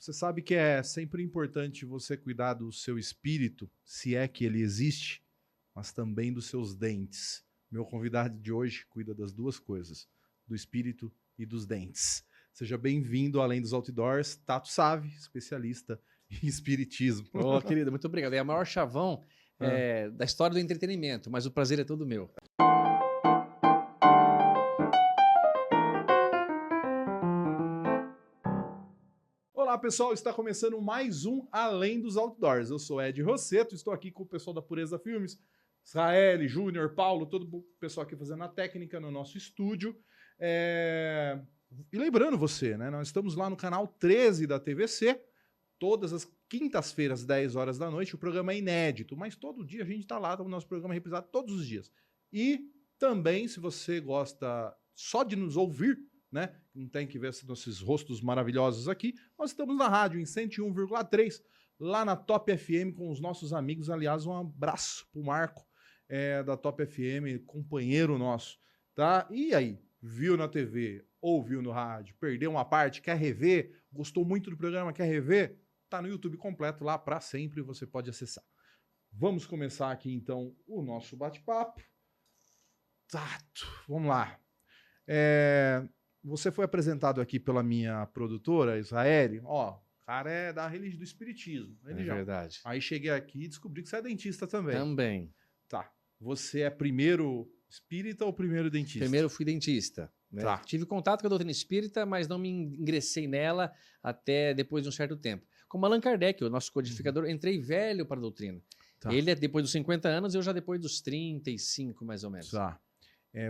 Você sabe que é sempre importante você cuidar do seu espírito, se é que ele existe, mas também dos seus dentes. Meu convidado de hoje cuida das duas coisas, do espírito e dos dentes. Seja bem-vindo, além dos outdoors, Tato Save, especialista em espiritismo. Ô, querido, muito obrigado. É o maior chavão da história do entretenimento, mas o prazer é todo meu. Olá, pessoal, está começando mais um Além dos Outdoors. Eu sou Ed Rosseto, estou aqui com o pessoal da Pureza Filmes, Israel, Júnior, Paulo, todo o pessoal aqui fazendo a técnica no nosso estúdio. E lembrando você, né, nós estamos lá no canal 13 da TVC, todas as quintas-feiras, 10 horas da noite. O programa é inédito, mas todo dia a gente está lá, o nosso programa é reprisado todos os dias. E também, se você gosta só de nos ouvir, né, não tem que ver esses rostos maravilhosos aqui, nós estamos na rádio em 101,3, lá na Top FM com os nossos amigos. Aliás, um abraço pro Marco da Top FM, companheiro nosso, tá? E aí, viu na TV, ouviu no rádio, perdeu uma parte, quer rever, gostou muito do programa, quer rever? Tá no YouTube completo lá para sempre, você pode acessar. Vamos começar aqui então o nosso bate-papo. Tato, vamos lá. Você foi apresentado aqui pela minha produtora, Israel. Ó, o cara é da religião, do espiritismo. Religião. É verdade. Aí cheguei aqui e descobri que você é dentista também. Também. Tá. Você é primeiro espírita ou primeiro dentista? Primeiro fui dentista. Né? Tá. Tive contato com a doutrina espírita, mas não me ingressei nela até depois de um certo tempo. Como Allan Kardec, o nosso codificador, entrei velho para a doutrina. Tá. Ele é depois dos 50 anos, eu já depois dos 35, mais ou menos. Tá.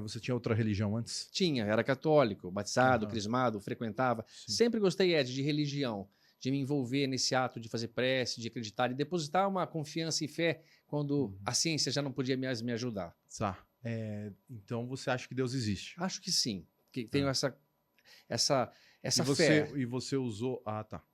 Você tinha outra religião antes? Tinha, era católico, batizado, crismado, frequentava. Sim. Sempre gostei, Ed, de religião, de me envolver nesse ato de fazer prece, de acreditar, de depositar uma confiança e fé quando a ciência já não podia mais me ajudar. Tá. Então você acha que Deus existe? Acho que sim, que tenho essa E fé. E você usou... Ah, tá.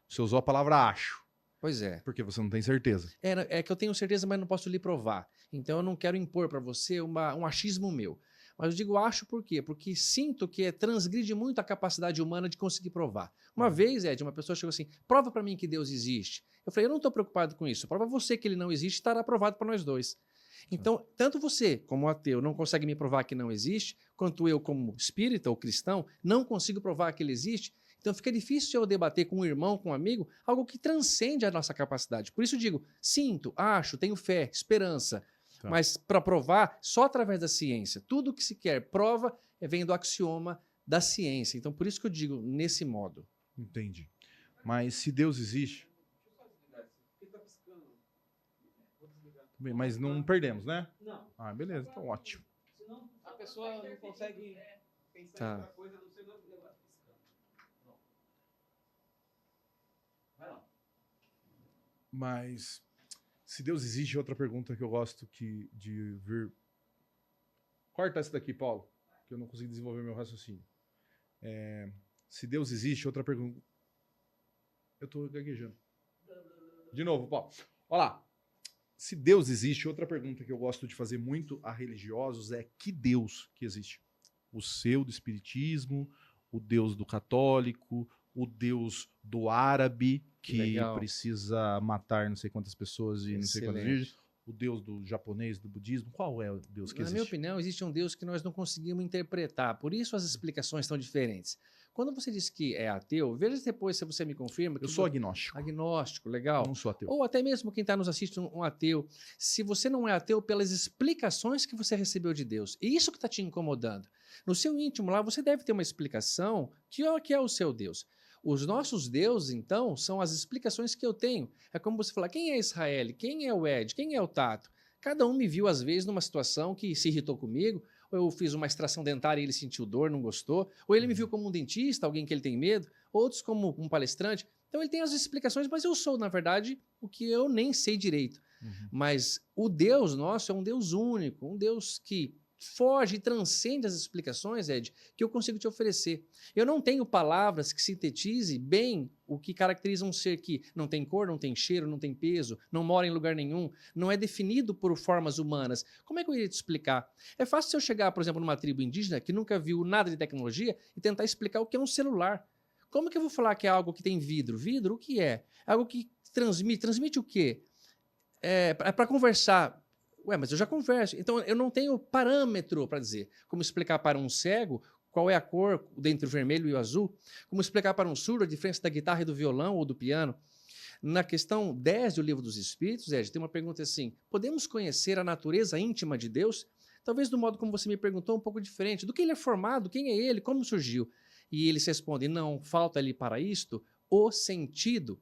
Você usou a palavra acho, Pois é. porque você não tem certeza. É que eu tenho certeza, mas não posso lhe provar. Então eu não quero impor para você um achismo meu. Mas eu digo acho por quê? Porque sinto que transgride muito a capacidade humana de conseguir provar. Uma vez, Ed, uma pessoa chegou assim, prova para mim que Deus existe. Eu falei, eu não estou preocupado com isso. Prova você que ele não existe, estará provado para nós dois. Então, tanto você, como ateu, não consegue me provar que não existe, quanto eu, como espírita ou cristão, não consigo provar que ele existe. Então fica difícil eu debater com um irmão, com um amigo, algo que transcende a nossa capacidade. Por isso eu digo, sinto, acho, tenho fé, esperança. Tá. Mas para provar, só através da ciência. Tudo que se quer prova vem do axioma da ciência. Então por isso que eu digo nesse modo. Entendi. Mas se Deus existe... Bem, mas não perdemos, né? Não. Ah, beleza, então ótimo. Senão a pessoa não consegue pensar Tá. em outra coisa, não sei o que negócio piscando. Pronto. Vai lá. Mas se Deus existe, outra pergunta que eu gosto de ver. Corta essa daqui, Paulo, que eu não consegui desenvolver meu raciocínio. Se Deus existe, outra pergunta. Eu tô gaguejando. De novo, Paulo. Olha lá. Se Deus existe, outra pergunta que eu gosto de fazer muito a religiosos é que Deus que existe? O seu do espiritismo, o Deus do católico, o Deus do árabe, que Legal. Precisa matar não sei quantas pessoas e não sei quantos Excelente. vídeos, o Deus do japonês, do budismo. Qual é o Deus que Na existe? minha opinião, existe um Deus que nós não conseguimos interpretar, por isso as explicações são diferentes. Quando você diz que é ateu, veja depois se você me confirma. Que Eu sou agnóstico. Agnóstico, legal. Eu não sou ateu. Ou até mesmo quem está nos assistindo, um ateu. Se você não é ateu, pelas explicações que você recebeu de Deus. E isso que está te incomodando. No seu íntimo lá, você deve ter uma explicação que é o seu Deus. Os nossos deuses, então, são as explicações que eu tenho. É como você falar, quem é Israel? Quem é o Ed? Quem é o Tato? Cada um me viu, às vezes, numa situação que se irritou comigo, ou eu fiz uma extração dentária e ele sentiu dor, não gostou, ou ele me viu como um dentista, alguém que ele tem medo, outros como um palestrante. Então ele tem as explicações, mas eu sou, na verdade, o que eu nem sei direito. Mas o Deus nosso é um Deus único, um Deus que foge e transcende as explicações, Ed, que eu consigo te oferecer. Eu não tenho palavras que sintetize bem o que caracteriza um ser que não tem cor, não tem cheiro, não tem peso, não mora em lugar nenhum, não é definido por formas humanas. Como é que eu iria te explicar? É fácil se eu chegar, por exemplo, numa tribo indígena que nunca viu nada de tecnologia e tentar explicar o que é um celular. Como que eu vou falar que é algo que tem vidro? Vidro, o que é? É algo que transmite. Transmite o quê? É para conversar. Ué, mas eu já converso. Então, eu não tenho parâmetro para dizer. Como explicar para um cego qual é a cor entre o vermelho e o azul? Como explicar para um surdo a diferença da guitarra e do violão ou do piano? Na questão 10 do Livro dos Espíritos, Ed, tem uma pergunta assim: podemos conhecer a natureza íntima de Deus? Talvez do modo como você me perguntou, um pouco diferente. Do que ele é formado? Quem é ele? Como surgiu? E eles respondem: não, falta-lhe para isto o sentido.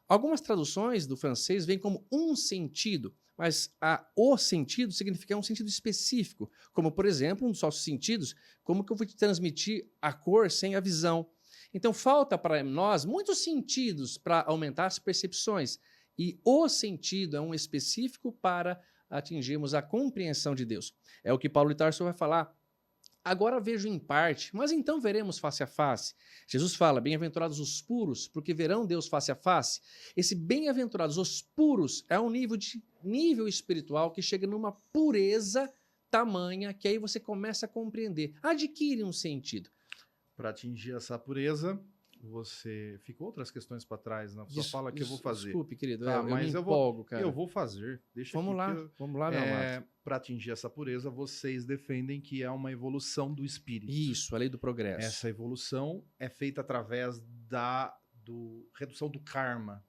Algumas traduções do francês vêm como um sentido, mas o sentido significa um sentido específico, como, por exemplo, um dos nossos sentidos, como que eu vou te transmitir a cor sem a visão? Então, falta para nós muitos sentidos para aumentar as percepções, e o sentido é um específico para atingirmos a compreensão de Deus. É o que Paulo de Tarso vai falar. Agora vejo em parte, mas então veremos face a face. Jesus fala, bem-aventurados os puros, porque verão Deus face a face. Esse bem-aventurados os puros é um nível espiritual que chega numa pureza tamanha que aí você começa a compreender, adquire um sentido. Para atingir essa pureza, você ficou outras questões para trás na sua fala que eu vou fazer. Desculpe, querido, Tá, eu mas me eu empolgo, cara. Eu vou fazer. Deixa Vamos aqui lá, que eu- vamos lá, meu amado. Para atingir essa pureza, vocês defendem que é uma evolução do espírito. Isso, a lei do progresso. Essa evolução é feita através da redução do karma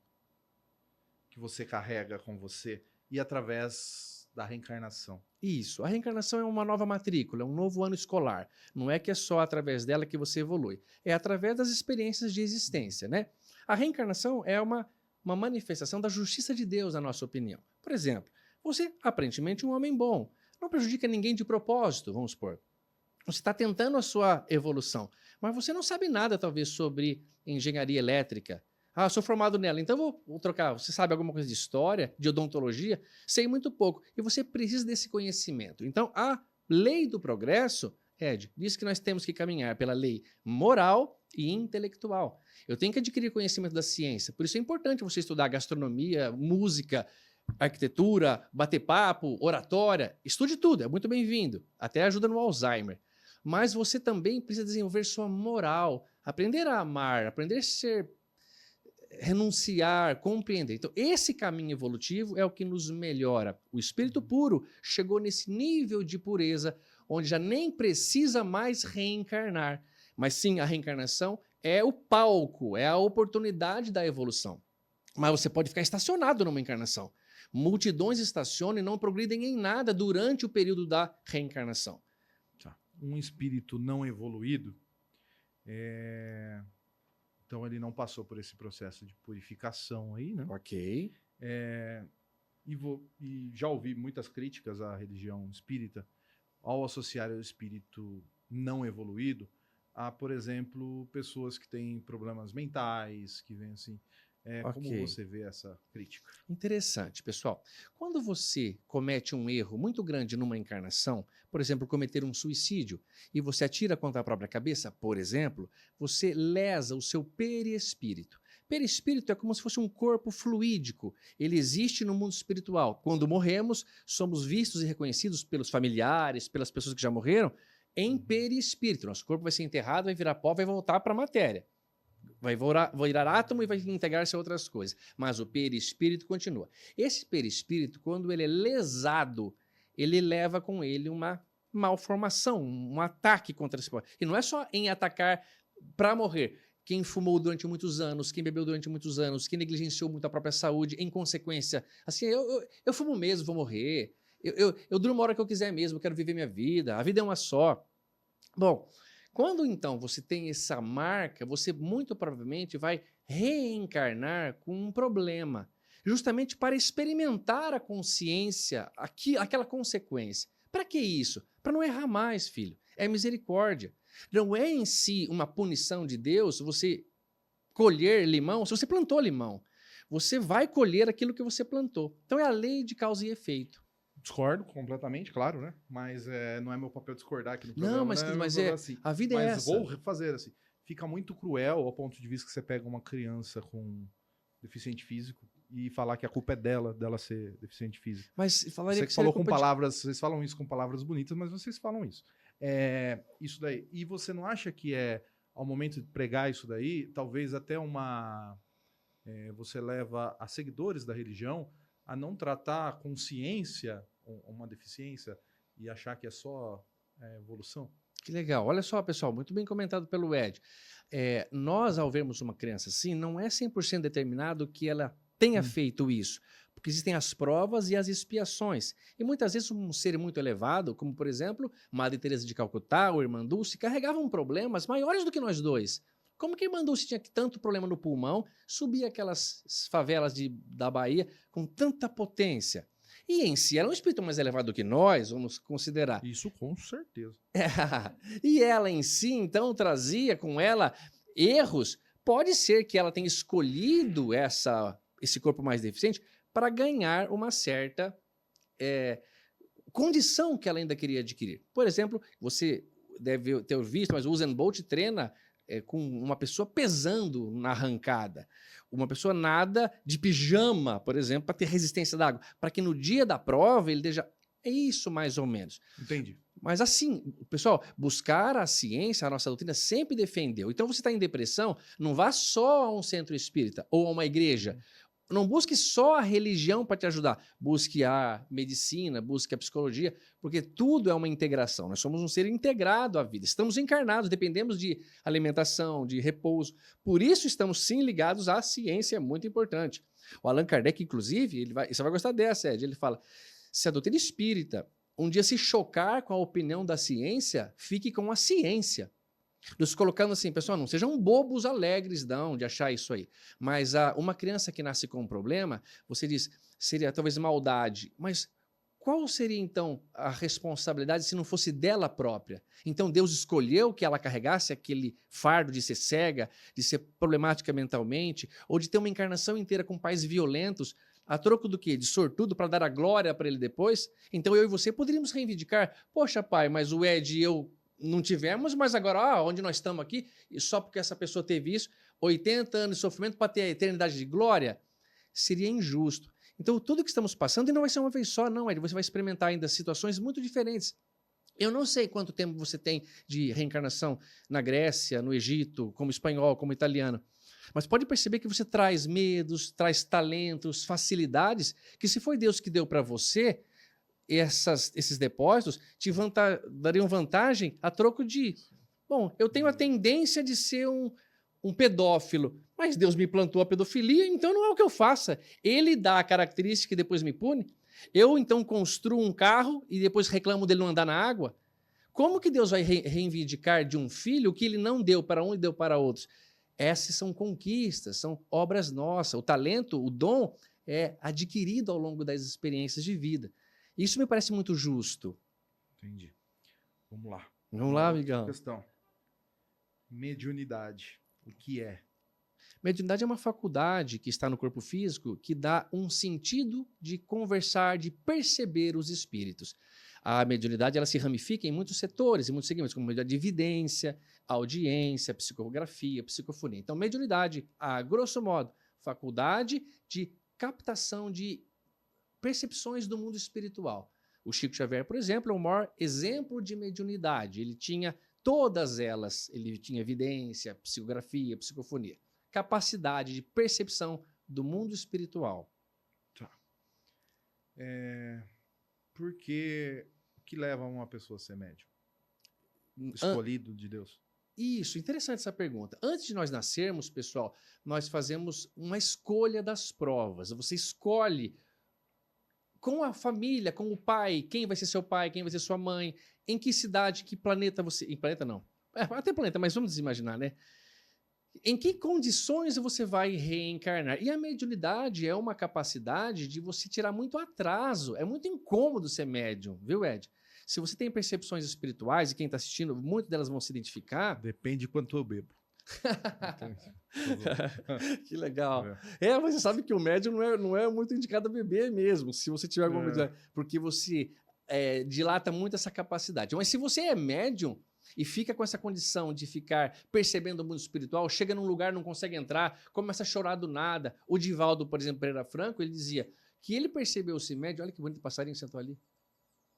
que você carrega com você e através da reencarnação. Isso, a reencarnação é uma nova matrícula, é um novo ano escolar. Não é que é só através dela que você evolui, é através das experiências de existência, né? A reencarnação é uma manifestação da justiça de Deus, na nossa opinião. Por exemplo, você, aparentemente, um homem bom, não prejudica ninguém de propósito, vamos supor. Você está tentando a sua evolução, mas você não sabe nada, talvez, sobre engenharia elétrica. Ah, eu sou formado nela, então vou trocar. Você sabe alguma coisa de história, de odontologia? Sei muito pouco. E você precisa desse conhecimento. Então, a lei do progresso, Ed, diz que nós temos que caminhar pela lei moral e intelectual. Eu tenho que adquirir conhecimento da ciência. Por isso é importante você estudar gastronomia, música, arquitetura, bater papo, oratória. Estude tudo, é muito bem-vindo. Até ajuda no Alzheimer. Mas você também precisa desenvolver sua moral, aprender a amar, aprender a ser... renunciar, compreender. Então, esse caminho evolutivo é o que nos melhora. O espírito puro chegou nesse nível de pureza onde já nem precisa mais reencarnar. Mas sim, a reencarnação é o palco, é a oportunidade da evolução. Mas você pode ficar estacionado numa encarnação. Multidões estacionam e não progridem em nada durante o período da reencarnação. Tá. Um espírito não evoluído então ele não passou por esse processo de purificação aí, né? Ok. E já ouvi muitas críticas à religião espírita ao associar o espírito não evoluído a, por exemplo, pessoas que têm problemas mentais, que vêm assim. Como Ok. você vê essa crítica? Interessante, pessoal. Quando você comete um erro muito grande numa encarnação, por exemplo, cometer um suicídio, e você atira contra a própria cabeça, por exemplo, você lesa o seu perispírito. Perispírito é como se fosse um corpo fluídico. Ele existe no mundo espiritual. Quando morremos, somos vistos e reconhecidos pelos familiares, pelas pessoas que já morreram, em perispírito. Nosso corpo vai ser enterrado, vai virar pó, vai voltar para a matéria. Vai virar átomo e vai integrar-se a outras coisas. Mas o perispírito continua. Esse perispírito, quando ele é lesado, ele leva com ele uma malformação, um ataque contra esse corpo. E não é só em atacar para morrer. Quem fumou durante muitos anos, quem bebeu durante muitos anos, quem negligenciou muito a própria saúde, em consequência, assim, eu fumo mesmo, vou morrer. Eu durmo a hora que eu quiser mesmo, eu quero viver minha vida. A vida é uma só. Bom, quando então você tem essa marca, você muito provavelmente vai reencarnar com um problema, justamente para experimentar a consciência, aquela consequência. Para que isso? Para não errar mais, filho. É misericórdia. Não é em si uma punição de Deus você colher limão, se você plantou limão. Você vai colher aquilo que você plantou. Então é a lei de causa e efeito. Discordo completamente, claro, né? Mas não é meu papel discordar aqui no programa. Não, mas, né? mas Eu vou assim. a vida é essa. Vou fazer assim. Fica muito cruel ao ponto de vista que você pega uma criança com deficiente físico e falar que a culpa é dela ser deficiente físico. Mas falaria Você que falou seria com culpa de- palavras, vocês falam isso com palavras bonitas, mas vocês falam isso. Isso daí. E você não acha que é ao momento de pregar isso daí, talvez até você leva a seguidores da religião a não tratar a consciência uma deficiência e achar que é só evolução. Que legal. Olha só, pessoal, muito bem comentado pelo Ed. Nós, ao vermos uma criança assim, não é 100% determinado que ela tenha feito isso, porque existem as provas e as expiações. E muitas vezes um ser muito elevado, como por exemplo, Madre Teresa de Calcutá ou Irmã Dulce, carregavam problemas maiores do que nós dois. Como que a Irmã Dulce tinha tanto problema no pulmão, subia aquelas favelas da Bahia com tanta potência? E em si, ela é um espírito mais elevado do que nós, vamos considerar. Isso com certeza. E ela em si, então, trazia com ela erros. Pode ser que ela tenha escolhido esse corpo mais deficiente para ganhar uma certa condição que ela ainda queria adquirir. Por exemplo, você deve ter visto, mas o Usain Bolt treina com uma pessoa pesando na arrancada. Uma pessoa nada de pijama, por exemplo, para ter resistência da água, para que no dia da prova ele esteja... É isso mais ou menos. Entendi. Mas assim, pessoal, buscar a ciência, a nossa doutrina sempre defendeu. Então você está em depressão, não vá só a um centro espírita ou a uma igreja. Não busque só a religião para te ajudar. Busque a medicina, busque a psicologia, porque tudo é uma integração. Nós somos um ser integrado à vida. Estamos encarnados, dependemos de alimentação, de repouso. Por isso estamos sim ligados à ciência, é muito importante. O Allan Kardec, inclusive, você vai gostar dessa, Ed, ele fala, se a doutrina espírita um dia se chocar com a opinião da ciência, fique com a ciência. Nos colocando assim, pessoal, não sejam bobos alegres, não, de achar isso aí. Mas uma criança que nasce com um problema, você diz, seria talvez maldade. Mas qual seria, então, a responsabilidade se não fosse dela própria? Então, Deus escolheu que ela carregasse aquele fardo de ser cega, de ser problemática mentalmente, ou de ter uma encarnação inteira com pais violentos, a troco do quê? De sortudo para dar a glória para ele depois? Então, eu e você poderíamos reivindicar, poxa, pai, mas o Ed e eu não tivemos, mas agora, onde nós estamos aqui, e só porque essa pessoa teve isso, 80 anos de sofrimento para ter a eternidade de glória, seria injusto. Então, tudo que estamos passando, e não vai ser uma vez só, não, Ed, você vai experimentar ainda situações muito diferentes. Eu não sei quanto tempo você tem de reencarnação na Grécia, no Egito, como espanhol, como italiano, mas pode perceber que você traz medos, traz talentos, facilidades, que se foi Deus que deu para você, esses depósitos dariam vantagem a troco de... Bom, eu tenho a tendência de ser um pedófilo, mas Deus me plantou a pedofilia, então não é o que eu faça. Ele dá a característica e depois me pune. Eu, então, construo um carro e depois reclamo dele não andar na água. Como que Deus vai reivindicar de um filho o que ele não deu para um e deu para outros? Essas são conquistas, são obras nossas. O talento, o dom é adquirido ao longo das experiências de vida. Isso me parece muito justo. Entendi. Vamos lá. Vamos lá, amigão. Questão. Mediunidade. O que é? Mediunidade é uma faculdade que está no corpo físico que dá um sentido de conversar, de perceber os espíritos. A mediunidade ela se ramifica em muitos setores, em muitos segmentos, como mediunidade de evidência, audiência, psicografia, psicofonia. Então, mediunidade, a grosso modo, faculdade de captação de percepções do mundo espiritual. O Chico Xavier, por exemplo, é o maior exemplo de mediunidade. Ele tinha todas elas. Ele tinha evidência, psicografia, psicofonia. Capacidade de percepção do mundo espiritual. Tá. Por que o que leva uma pessoa a ser médium? Escolhido de Deus? Isso, interessante essa pergunta. Antes de nós nascermos, pessoal, nós fazemos uma escolha das provas. Você escolhe com a família, com o pai, quem vai ser seu pai, quem vai ser sua mãe, em que cidade, que planeta você... Em planeta não. Até planeta, mas vamos imaginar, né? Em que condições você vai reencarnar? E a mediunidade é uma capacidade de você tirar muito atraso. É muito incômodo ser médium, viu, Ed? Se você tem percepções espirituais, e quem está assistindo, muitas delas vão se identificar. Depende de quanto eu bebo. Que legal. Mas você sabe que o médium não é muito indicado a beber mesmo, se você tiver alguma mediunidade, porque você dilata muito essa capacidade. Mas se você é médium e fica com essa condição de ficar percebendo o mundo espiritual, chega num lugar, não consegue entrar, começa a chorar do nada. O Divaldo, por exemplo, Pereira Franco, ele dizia que ele percebeu-se médium. Olha que bonito passarinho sentou ali.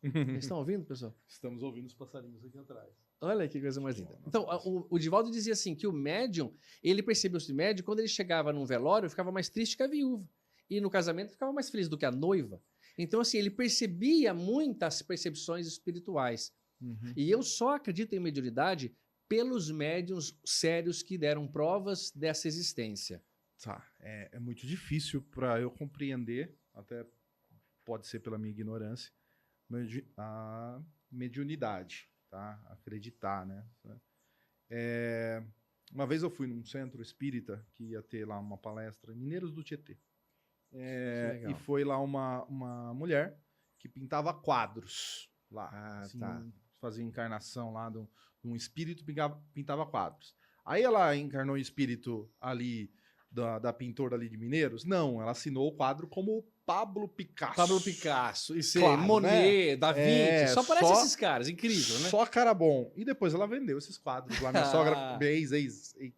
Vocês estão ouvindo, pessoal? Estamos ouvindo os passarinhos aqui atrás. Olha que coisa mais linda. Então, o Divaldo dizia assim, que o médium, ele percebeu esse médium, quando ele chegava num velório, ficava mais triste que a viúva. E no casamento, ficava mais feliz do que a noiva. Então, assim, ele percebia muitas percepções espirituais. Uhum. E eu só acredito em mediunidade pelos médiuns sérios que deram provas dessa existência. Tá, é muito difícil para eu compreender, até pode ser pela minha ignorância, a mediunidade, tá? Acreditar, né? Uma vez eu fui num centro espírita que ia ter lá uma palestra, Mineiros do Tietê. E foi lá uma mulher que pintava quadros lá. Assim, fazia encarnação lá de um espírito, pintava quadros. Aí ela encarnou o espírito ali da pintora ali de Mineiros? Não, ela assinou o quadro como Pablo Picasso. Pablo Picasso, isso Claro, Monet, né? Da Vinci, só parece só- esses caras, incrível, né? Só cara bom. E depois ela vendeu esses quadros lá. Minha sogra,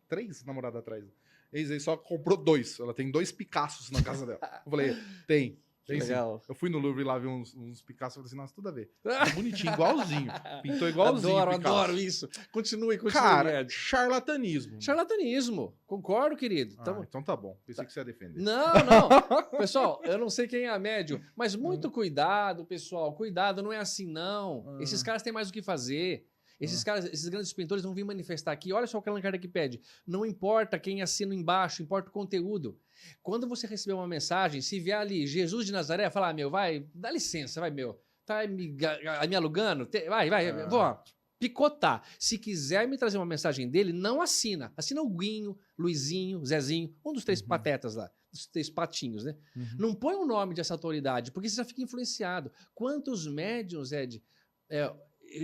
três namoradas atrás. Ex só comprou 2. Ela tem 2 Picassos na casa dela. Eu falei, tem sim. Legal. Eu fui no Louvre lá ver uns Picassos e falei assim, nossa, tudo a ver. Tá bonitinho, igualzinho. Pintou igualzinho. Adoro isso. Continue, Cara, Ed. charlatanismo. Charlatanismo. Concordo, querido. Então tá bom. Pensei que você ia defender. Não. Pessoal, eu não sei quem é a médium, mas muito cuidado, pessoal. Cuidado, não é assim, não. Esses caras têm mais o que fazer. Esses caras, esses grandes pintores vão vir manifestar aqui. Olha só o que Allan Kardec pede. Não importa quem assina embaixo, importa o conteúdo. Quando você receber uma mensagem, se vier ali Jesus de Nazaré, fala, meu, vai, dá licença, vai, meu. Tá me alugando? Vai, vou picotar. Se quiser me trazer uma mensagem dele, não assina. Assina o Guinho, Luizinho, Zezinho, um dos 3 patetas lá, dos 3 patinhos, né? Não põe o nome dessa autoridade, porque você já fica influenciado. Quantos médiuns, Ed,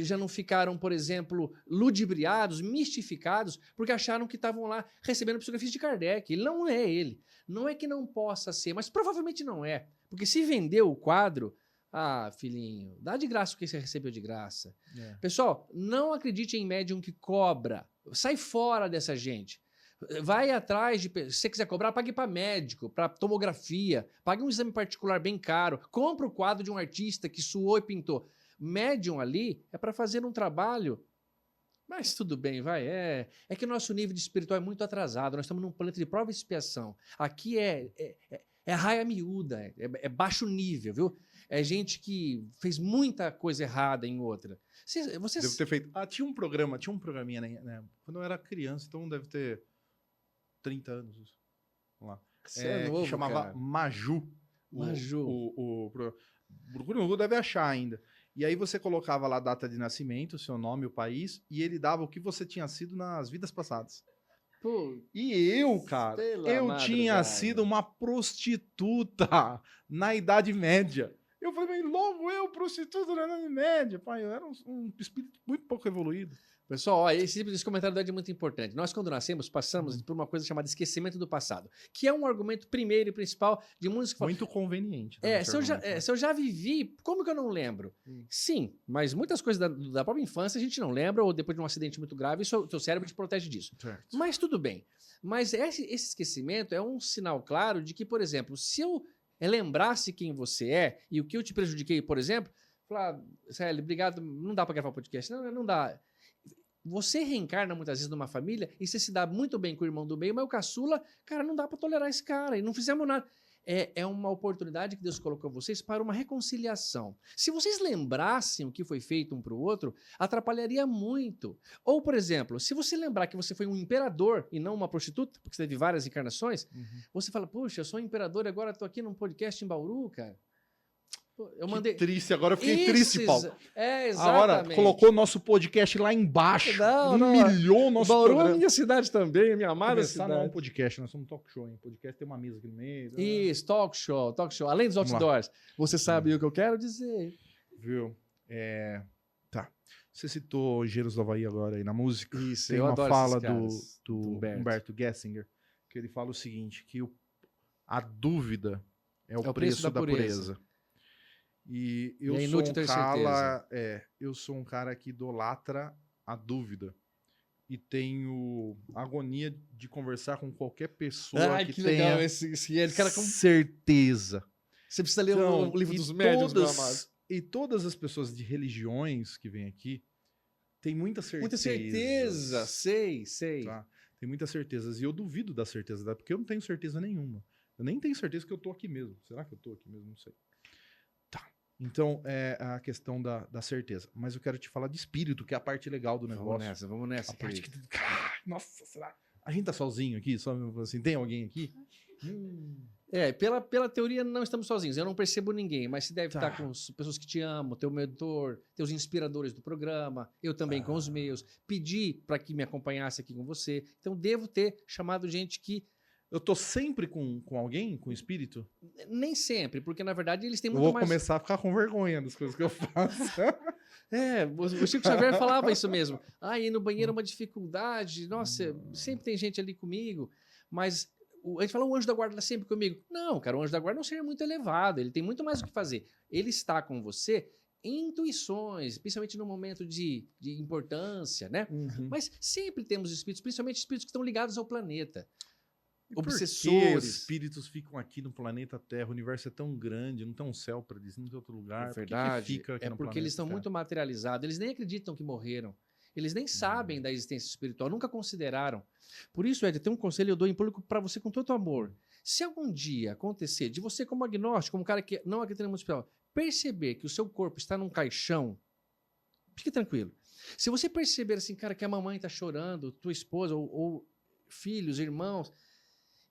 já não ficaram, por exemplo, ludibriados, mistificados, porque acharam que estavam lá recebendo psicografias de Kardec. Ele não é ele. Não é que não possa ser, mas provavelmente não é. Porque se vendeu o quadro, filhinho, dá de graça o que você recebeu de graça. Pessoal, não acredite em médium que cobra. Sai fora dessa gente. Vai atrás de... Se você quiser cobrar, pague para médico, para tomografia, pague um exame particular bem caro, compra o quadro de um artista que suou e pintou. Médium ali é para fazer um trabalho, mas tudo bem, vai. É que o nosso nível de espiritual é muito atrasado. Nós estamos num planeta de prova e expiação. Aqui é raia miúda, é baixo nível, viu? É gente que fez muita coisa errada em outra. Vocês... Devo ter feito. Tinha um programinha, né? Quando eu era criança, então deve ter 30 anos. Vamos lá. Você é novo, que chamava cara. Maju. Maju. Procura no Google, deve achar ainda. E aí você colocava lá a data de nascimento, o seu nome, o país, e ele dava o que você tinha sido nas vidas passadas. Pô, E eu, cara, eu tinha sido uma prostituta na Idade Média. Eu falei, mas logo eu, prostituta na Idade Média. Pai, eu era um espírito muito pouco evoluído. pessoal, esse comentário é muito importante. Nós, quando nascemos, passamos por uma coisa chamada esquecimento do passado, que é um argumento primeiro e principal de muitos que falam... Muito conveniente. Se eu já vivi, como que eu não lembro? Sim, mas muitas coisas da própria infância a gente não lembra, ou depois de um acidente muito grave, o seu cérebro te protege disso. Certo. Mas tudo bem. Mas esse esquecimento é um sinal claro de que, por exemplo, se eu lembrasse quem você é e o que eu te prejudiquei, por exemplo, falar, Célio, obrigado, não dá para gravar podcast. Não dá. Você reencarna muitas vezes numa família e você se dá muito bem com o irmão do meio, mas o caçula, cara, não dá para tolerar esse cara e não fizemos nada. É uma oportunidade que Deus colocou vocês para uma reconciliação. Se vocês lembrassem o que foi feito um para o outro, atrapalharia muito. Ou, por exemplo, se você lembrar que você foi um imperador e não uma prostituta, porque você teve várias encarnações, você fala, puxa, eu sou um imperador e agora estou aqui num podcast em Bauru, cara. Eu mandei... Que triste, agora eu fiquei triste, Paulo. Exatamente. Agora, colocou o nosso podcast lá embaixo. Humilhou o nosso Bauru programa. é minha cidade também, minha amada cidade. Não é um podcast, nós somos um talk show, hein? Podcast tem uma mesa aqui no meio. Isso, talk show. Além dos outdoors. Você sabe o que eu quero dizer. Viu? Tá. Você citou Engenheiros do Havaí agora aí na música. Isso, tem eu uma adoro fala esses caras, do Humberto Gessinger, que ele fala o seguinte, que a dúvida é o preço da pureza. E eu é sou inútil ter certeza. Eu sou um cara que idolatra a dúvida e tenho agonia de conversar com qualquer pessoa que tenha legal esse cara com certeza. Você precisa ler o livro dos médiuns, meu amado. E todas as pessoas de religiões que vêm aqui Tem muita certeza. Muita certeza, sei. Tá? Tem muitas certezas. E eu duvido da certeza dela, porque eu não tenho certeza nenhuma. Eu nem tenho certeza que eu tô aqui mesmo. Será que eu tô aqui mesmo? Não sei. Tá. Então, é a questão da certeza. Mas eu quero te falar de espírito, que é a parte legal do negócio. Vamos nessa, A parte que... querido. Nossa, será? A gente tá sozinho aqui? Só assim, tem alguém aqui? Pela teoria, não estamos sozinhos. Eu não percebo ninguém, mas você deve Tá. estar com as pessoas que te amam, teu mentor, teus inspiradores do programa, eu também com os meus. Pedi para que me acompanhasse aqui com você. Então, devo ter chamado gente que Eu tô sempre com alguém, com espírito? nem sempre, porque na verdade eles têm Eu muito vou mais. começar a ficar com vergonha das coisas que eu faço. O Chico Xavier falava isso mesmo. Ir no banheiro é uma dificuldade. Nossa, sempre tem gente ali comigo. Mas a gente fala, o anjo da guarda está sempre comigo. Não, cara, o anjo da guarda é um ser muito elevado. Ele tem muito mais o que fazer. Ele está com você em intuições, principalmente no momento de importância, né? Uhum. Mas sempre temos espíritos, principalmente espíritos que estão ligados ao planeta. E por que Obsessores. espíritos ficam aqui no planeta Terra? O universo é tão grande, não tem um céu para dizer, não tem outro lugar. É Por que verdade. fica aqui É no porque planeta eles estão Terra? muito materializados. Eles nem acreditam que morreram. Eles nem sabem da existência espiritual, nunca consideraram. Por isso, Ed, tem um conselho que eu dou em público para você com todo amor. Se algum dia acontecer de você, como agnóstico, como um cara que não acredita no mundo espiritual, perceber que o seu corpo está num caixão, fique tranquilo. Se você perceber assim, cara, que a mamãe está chorando, tua esposa ou filhos, irmãos,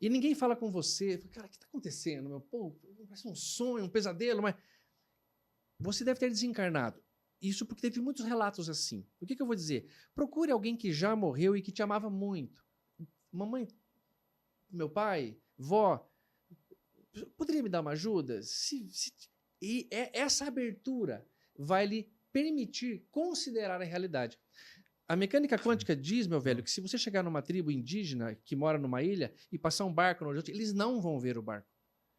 e ninguém fala com você, cara, o que está acontecendo, meu? Pô, parece um sonho, um pesadelo, mas você deve ter desencarnado. Isso porque teve muitos relatos assim. O que eu vou dizer? Procure alguém que já morreu e que te amava muito. Mamãe, meu pai, vó, poderia me dar uma ajuda? E essa abertura vai lhe permitir considerar a realidade. A mecânica quântica diz, meu velho, que se você chegar numa tribo indígena que mora numa ilha e passar um barco no horizonte, eles não vão ver o barco.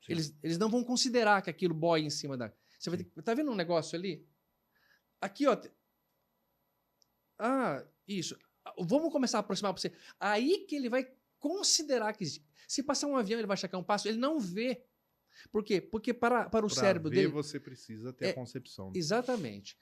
Eles não vão considerar que aquilo boia em cima da... Você vai ter... Tá vendo um negócio ali? Aqui, ó. Isso. Vamos começar a aproximar para você. Aí que ele vai considerar que existe. Se passar um avião, ele vai checar um passo, ele não vê. Por quê? Porque para o cérebro dele... você precisa ter a concepção. Exatamente.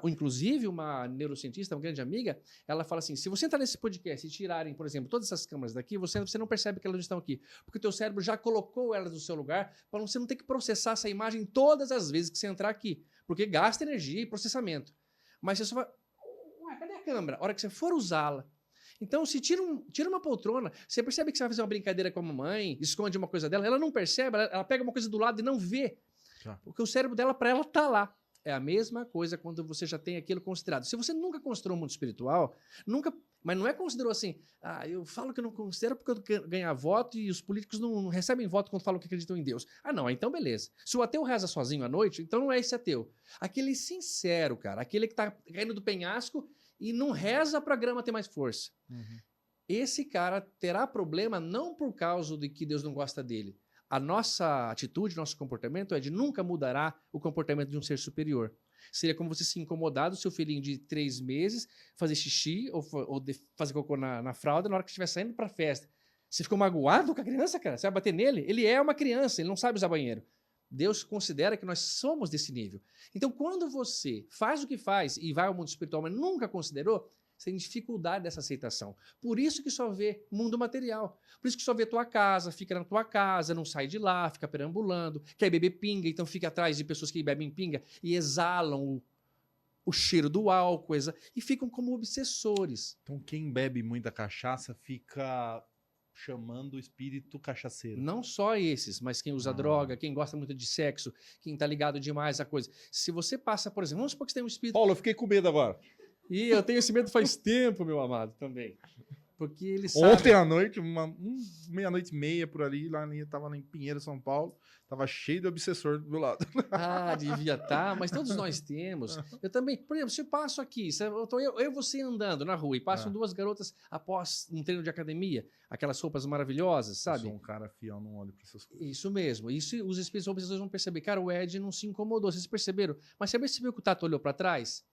Inclusive, uma neurocientista, uma grande amiga, ela fala assim, se você entrar nesse podcast e tirarem, por exemplo, todas essas câmeras daqui, você não percebe que elas estão aqui. Porque o teu cérebro já colocou elas no seu lugar para você não ter que processar essa imagem todas as vezes que você entrar aqui. Porque gasta energia e processamento. Mas você só vai... Ué, cadê a câmera? A hora que você for usá-la. Então, se tira uma poltrona, você percebe que você vai fazer uma brincadeira com a mamãe, esconde uma coisa dela, ela não percebe, ela pega uma coisa do lado e não vê. Tá. Porque o cérebro dela, para ela, tá lá. É a mesma coisa quando você já tem aquilo considerado. Se você nunca considerou o mundo espiritual, mas não é considerou assim, eu falo que eu não considero porque eu quero ganhar voto e os políticos não recebem voto quando falam que acreditam em Deus. Não, então beleza. Se o ateu reza sozinho à noite, então não é esse ateu. Aquele sincero, cara, aquele que tá caindo do penhasco e não reza para a grama ter mais força. Uhum. Esse cara terá problema não por causa de que Deus não gosta dele. A nossa atitude, nosso comportamento nunca mudará o comportamento de um ser superior. Seria como você se incomodar do seu filhinho de 3 meses fazer xixi ou fazer cocô na fralda na hora que estiver saindo para a festa. Você ficou magoado com a criança, cara? Você vai bater nele? Ele é uma criança, ele não sabe usar banheiro. Deus considera que nós somos desse nível. Então, quando você faz o que faz e vai ao mundo espiritual, mas nunca considerou, você tem dificuldade dessa aceitação. Por isso que só vê mundo material. Por isso que só vê tua casa, fica na tua casa, não sai de lá, fica perambulando, quer beber pinga, então fica atrás de pessoas que bebem pinga e exalam o cheiro do álcool e ficam como obsessores. Então, quem bebe muita cachaça fica chamando o espírito cachaceiro. Não só esses, mas quem usa droga, quem gosta muito de sexo, quem tá ligado demais a coisa. Se você passa, por exemplo, vamos supor que você tem um espírito... Paulo, eu fiquei com medo agora. E eu tenho esse medo faz tempo, meu amado, também. Porque ele sabe... Ontem à noite, meia-noite e meia por ali, eu tava em Pinheiro, São Paulo, tava cheio de obsessor do meu lado. Devia estar, mas todos nós temos. Eu também, por exemplo, se eu passo aqui, eu e você andando na rua e passam 2 garotas após um treino de academia, aquelas roupas maravilhosas, sabe? Eu sou um cara fiel, não olho pra essas coisas. Isso mesmo. Isso os espíritos obsessores vão perceber. Cara, o Ed não se incomodou, vocês perceberam? Mas você percebeu que o Tato olhou para trás?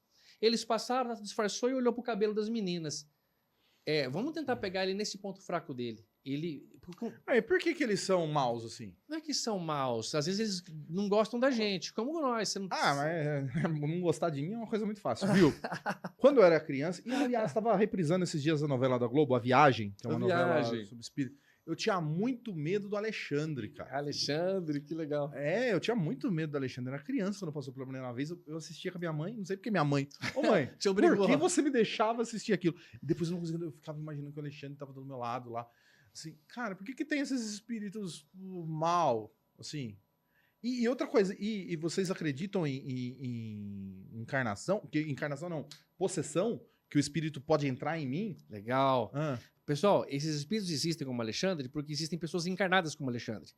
Eles passaram, disfarçou e olhou pro cabelo das meninas. Vamos tentar pegar ele nesse ponto fraco dele. Aí, por que eles são maus assim? Não é que são maus, às vezes eles não gostam da gente, como nós. Você não... Ah, mas não gostar de mim é uma coisa muito fácil, viu? Quando eu era criança, e aliás, estava reprisando esses dias a novela da Globo, A Viagem, que é uma A novela Viagem. sobre espírito. Eu tinha muito medo do Alexandre, cara. Alexandre, que legal. É, eu tinha muito medo do Alexandre. Eu era criança quando passou pela primeira vez. Eu assistia com a minha mãe, não sei porque minha mãe. Ô, mãe, Te obrigou. por que você me deixava assistir aquilo? E depois eu não conseguia, eu ficava imaginando que o Alexandre estava do meu lado lá. Assim, cara, por que tem esses espíritos mal? Assim. E outra coisa, e vocês acreditam em encarnação? Que encarnação não, possessão? Que o espírito pode entrar em mim? Legal. Ah, Pessoal, esses espíritos existem como Alexandre porque existem pessoas encarnadas como Alexandre.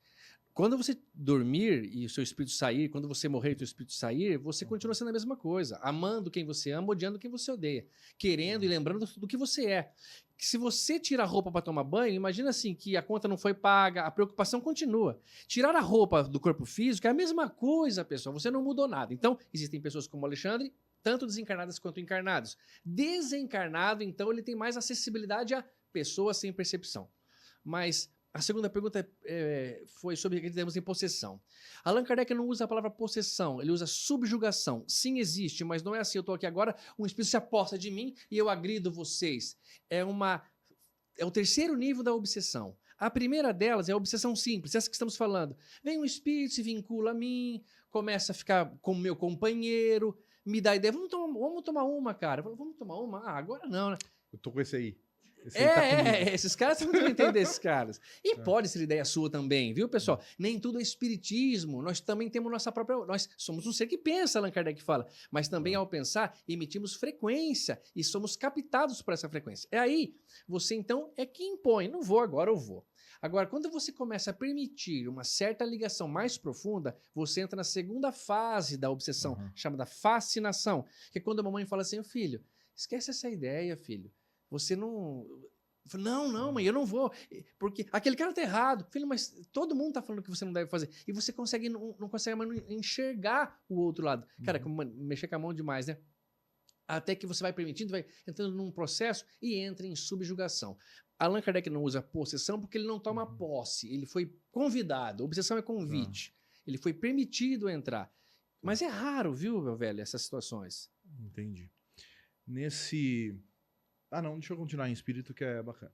Quando você dormir e o seu espírito sair, quando você morrer e o seu espírito sair, você continua sendo a mesma coisa. Amando quem você ama, odiando quem você odeia. Querendo e lembrando do que você é. Que se você tira a roupa para tomar banho, imagina assim que a conta não foi paga, a preocupação continua. Tirar a roupa do corpo físico é a mesma coisa, pessoal. Você não mudou nada. Então, existem pessoas como Alexandre, tanto desencarnadas quanto encarnados. Desencarnado, então, ele tem mais acessibilidade a pessoas sem percepção. Mas a segunda pergunta foi sobre acreditamos em possessão. Allan Kardec não usa a palavra possessão, ele usa subjugação. Sim, existe, mas não é assim. Eu estou aqui agora, um espírito se aposta de mim e eu agrido vocês. É o terceiro nível da obsessão. A primeira delas é a obsessão simples, essa que estamos falando. Vem um espírito, se vincula a mim, começa a ficar como meu companheiro, me dá ideia. Vamos tomar uma, cara. Eu falo, vamos tomar uma? Ah, agora não, né? eu tô com esse aí. Esse aí tá comigo. Esses caras, você não deve entender esses caras. E pode ser ideia sua também, viu, pessoal? Nem tudo é espiritismo, nós também temos nossa própria... Nós somos um ser que pensa, Allan Kardec fala, mas também ao pensar, emitimos frequência e somos captados por essa frequência. É aí, você então é que impõe, não vou agora, eu vou. Agora, quando você começa a permitir uma certa ligação mais profunda, você entra na segunda fase da obsessão, chamada fascinação, que é quando a mamãe fala assim, ô filho, esquece essa ideia, filho. Você não... Não, mãe, eu não vou. Porque aquele cara tá errado. Filho, mas todo mundo tá falando que você não deve fazer. E você não consegue mais enxergar o outro lado. Cara, como mexer com a mão demais, né? Até que você vai permitindo, vai entrando num processo e entra em subjugação. Allan Kardec não usa possessão porque ele não toma posse. Ele foi convidado. Obsessão é convite. Ele foi permitido entrar. Mas é raro, viu, meu velho, essas situações. Entendi. Ah, não, deixa eu continuar em espírito, que é bacana.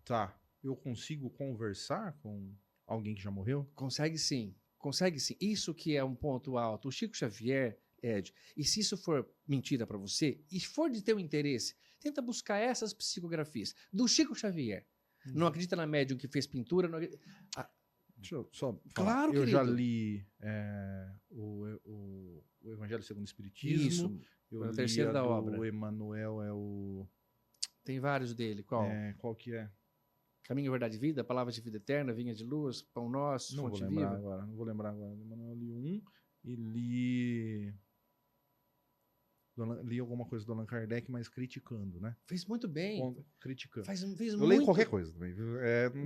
Tá, eu consigo conversar com alguém que já morreu? Consegue sim, consegue sim. Isso que é um ponto alto. O Chico Xavier, Ed, e se isso for mentira para você, e for de teu interesse, tenta buscar essas psicografias do Chico Xavier. Não acredita na médium que fez pintura? Não acredita... Deixa eu só falar. Claro, eu já querido. li o Evangelho segundo o Espiritismo. Isso. Eu É o li terceiro a da do obra. Emmanuel, é o... Tem vários dele. Qual? Qual que é? Caminho, Verdade e Vida, Palavras de Vida Eterna, Vinha de Luz, Pão Nosso, Não vou Fonte lembrar Viva. agora. Não vou lembrar agora. Emmanuel, eu li um e li alguma coisa do Allan Kardec, mas criticando, né? Fez muito bem. Criticando. Fez Eu muito. leio qualquer coisa também. Viu?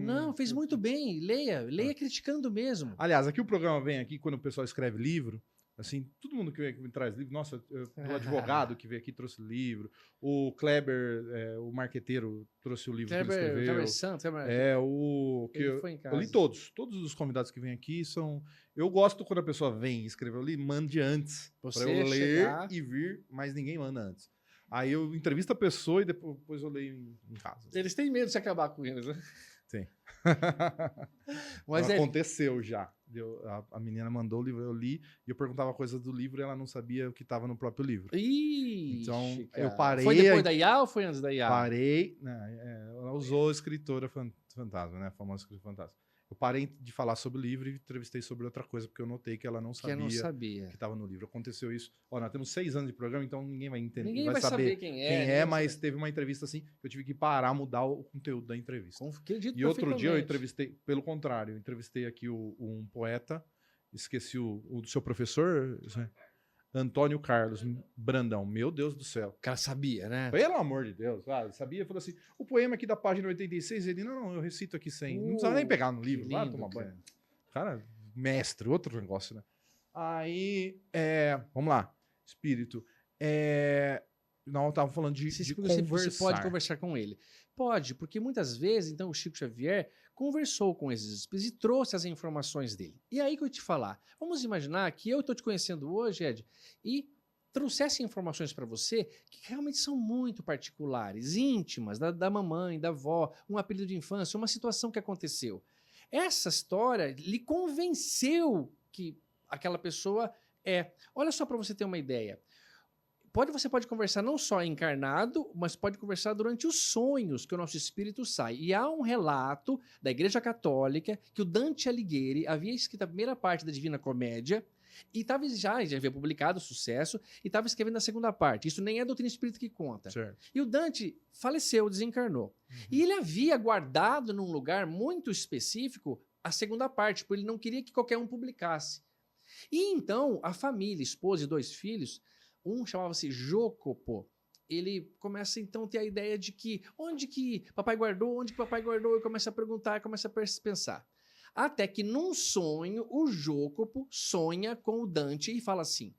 Não, fez muito bem. Leia criticando mesmo. Aliás, aqui o programa vem aqui, quando o pessoal escreve livro, assim, todo mundo que vem aqui me traz livro, nossa, o advogado que veio aqui trouxe livro, o Kleber, o marqueteiro, trouxe o livro que ele escreveu. Kleber Santos, Eu foi em casa. li todos os convidados que vêm aqui são... Eu gosto quando a pessoa vem escrever, eu li, mande antes, Você para eu ler chegar... e vir, mas ninguém manda antes. Aí eu entrevisto a pessoa e depois eu leio em casa. Eles têm medo de se acabar com eles, né? Sim. Mas aconteceu já. A menina mandou o livro, eu li, e eu perguntava coisas do livro e ela não sabia o que estava no próprio livro. Ixi, Então, cara. eu parei... Foi depois da IA ou foi antes da IA? Parei... ela usou escritora fantasma, né? A famosa escritora fantasma. Eu parei de falar sobre o livro e entrevistei sobre outra coisa, porque eu notei que ela não sabia que estava no livro. Aconteceu isso. Ó, nós temos 6 anos de programa, então ninguém vai entender. Ninguém vai saber quem mas teve uma entrevista assim, que eu tive que parar, mudar o conteúdo da entrevista. Acredito E outro dia eu entrevistei, pelo contrário, eu entrevistei aqui um poeta, esqueci o do seu professor, Antônio Carlos Brandão. Meu Deus do céu. O cara sabia, né? Pelo amor de Deus. Sabia? Falou assim, o poema aqui da página 86, ele, não, eu recito aqui sem. Não precisava nem pegar no livro, vai tomar banho. Cara, mestre, outro negócio, né? Aí, vamos lá. Espírito. Não, eu tava falando de conversar. Você pode conversar com ele. Pode, porque muitas vezes, então, o Chico Xavier conversou com esses espíritos e trouxe as informações dele. E aí que eu ia te falar, vamos imaginar que eu estou te conhecendo hoje, Ed, e trouxesse informações para você que realmente são muito particulares, íntimas, da mamãe, da avó, um apelido de infância, uma situação que aconteceu. Essa história lhe convenceu que aquela pessoa é. Olha só para você ter uma ideia. Você pode conversar não só encarnado, mas pode conversar durante os sonhos que o nosso espírito sai. E há um relato da Igreja Católica que o Dante Alighieri havia escrito a primeira parte da Divina Comédia e estava já havia publicado sucesso e estava escrevendo a segunda parte. Isso nem é a doutrina espírita que conta. Certo. E o Dante faleceu, desencarnou. E ele havia guardado num lugar muito específico a segunda parte, porque ele não queria que qualquer um publicasse. E então a família, esposa e 2 filhos, um chamava-se Jócopo, ele começa então a ter a ideia de que onde que papai guardou, e começa a perguntar, começa a pensar. Até que num sonho, o Jócopo sonha com o Dante e fala assim,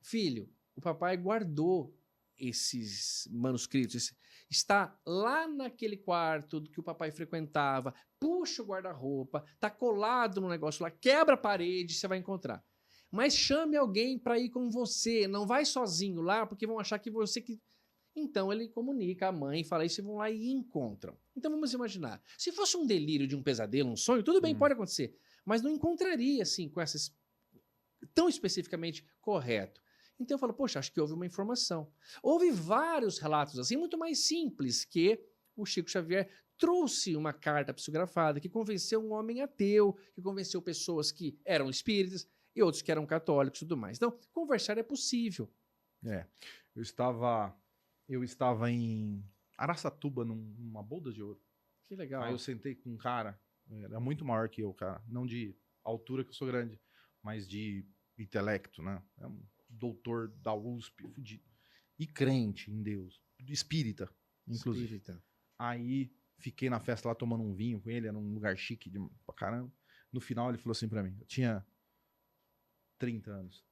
filho, o papai guardou esses manuscritos, está lá naquele quarto que o papai frequentava, puxa o guarda-roupa, tá colado no negócio lá, quebra a parede, você vai encontrar. Mas chame alguém para ir com você, não vai sozinho lá, porque vão achar que você que... Então ele comunica à mãe, fala isso e vão lá e encontram. Então vamos imaginar, se fosse um delírio de um pesadelo, um sonho, tudo bem, pode acontecer, mas não encontraria assim com essas tão especificamente correto. Então eu falo, poxa, acho que houve uma informação. Houve vários relatos assim, muito mais simples, que o Chico Xavier trouxe uma carta psicografada que convenceu um homem ateu, que convenceu pessoas que eram espíritas, e outros que eram católicos e tudo mais. Então, conversar é possível. Eu estava em Araçatuba, numa bolda de ouro. Que legal. Aí eu sentei com um cara, era muito maior que eu, cara. Não de altura, que eu sou grande, mas de intelecto, né? É um doutor da USP, fudido. E crente em Deus. Espírita, inclusive. Espírita. Aí fiquei na festa lá tomando um vinho com ele, era um lugar chique pra caramba. No final ele falou assim pra mim, eu tinha 30 anos,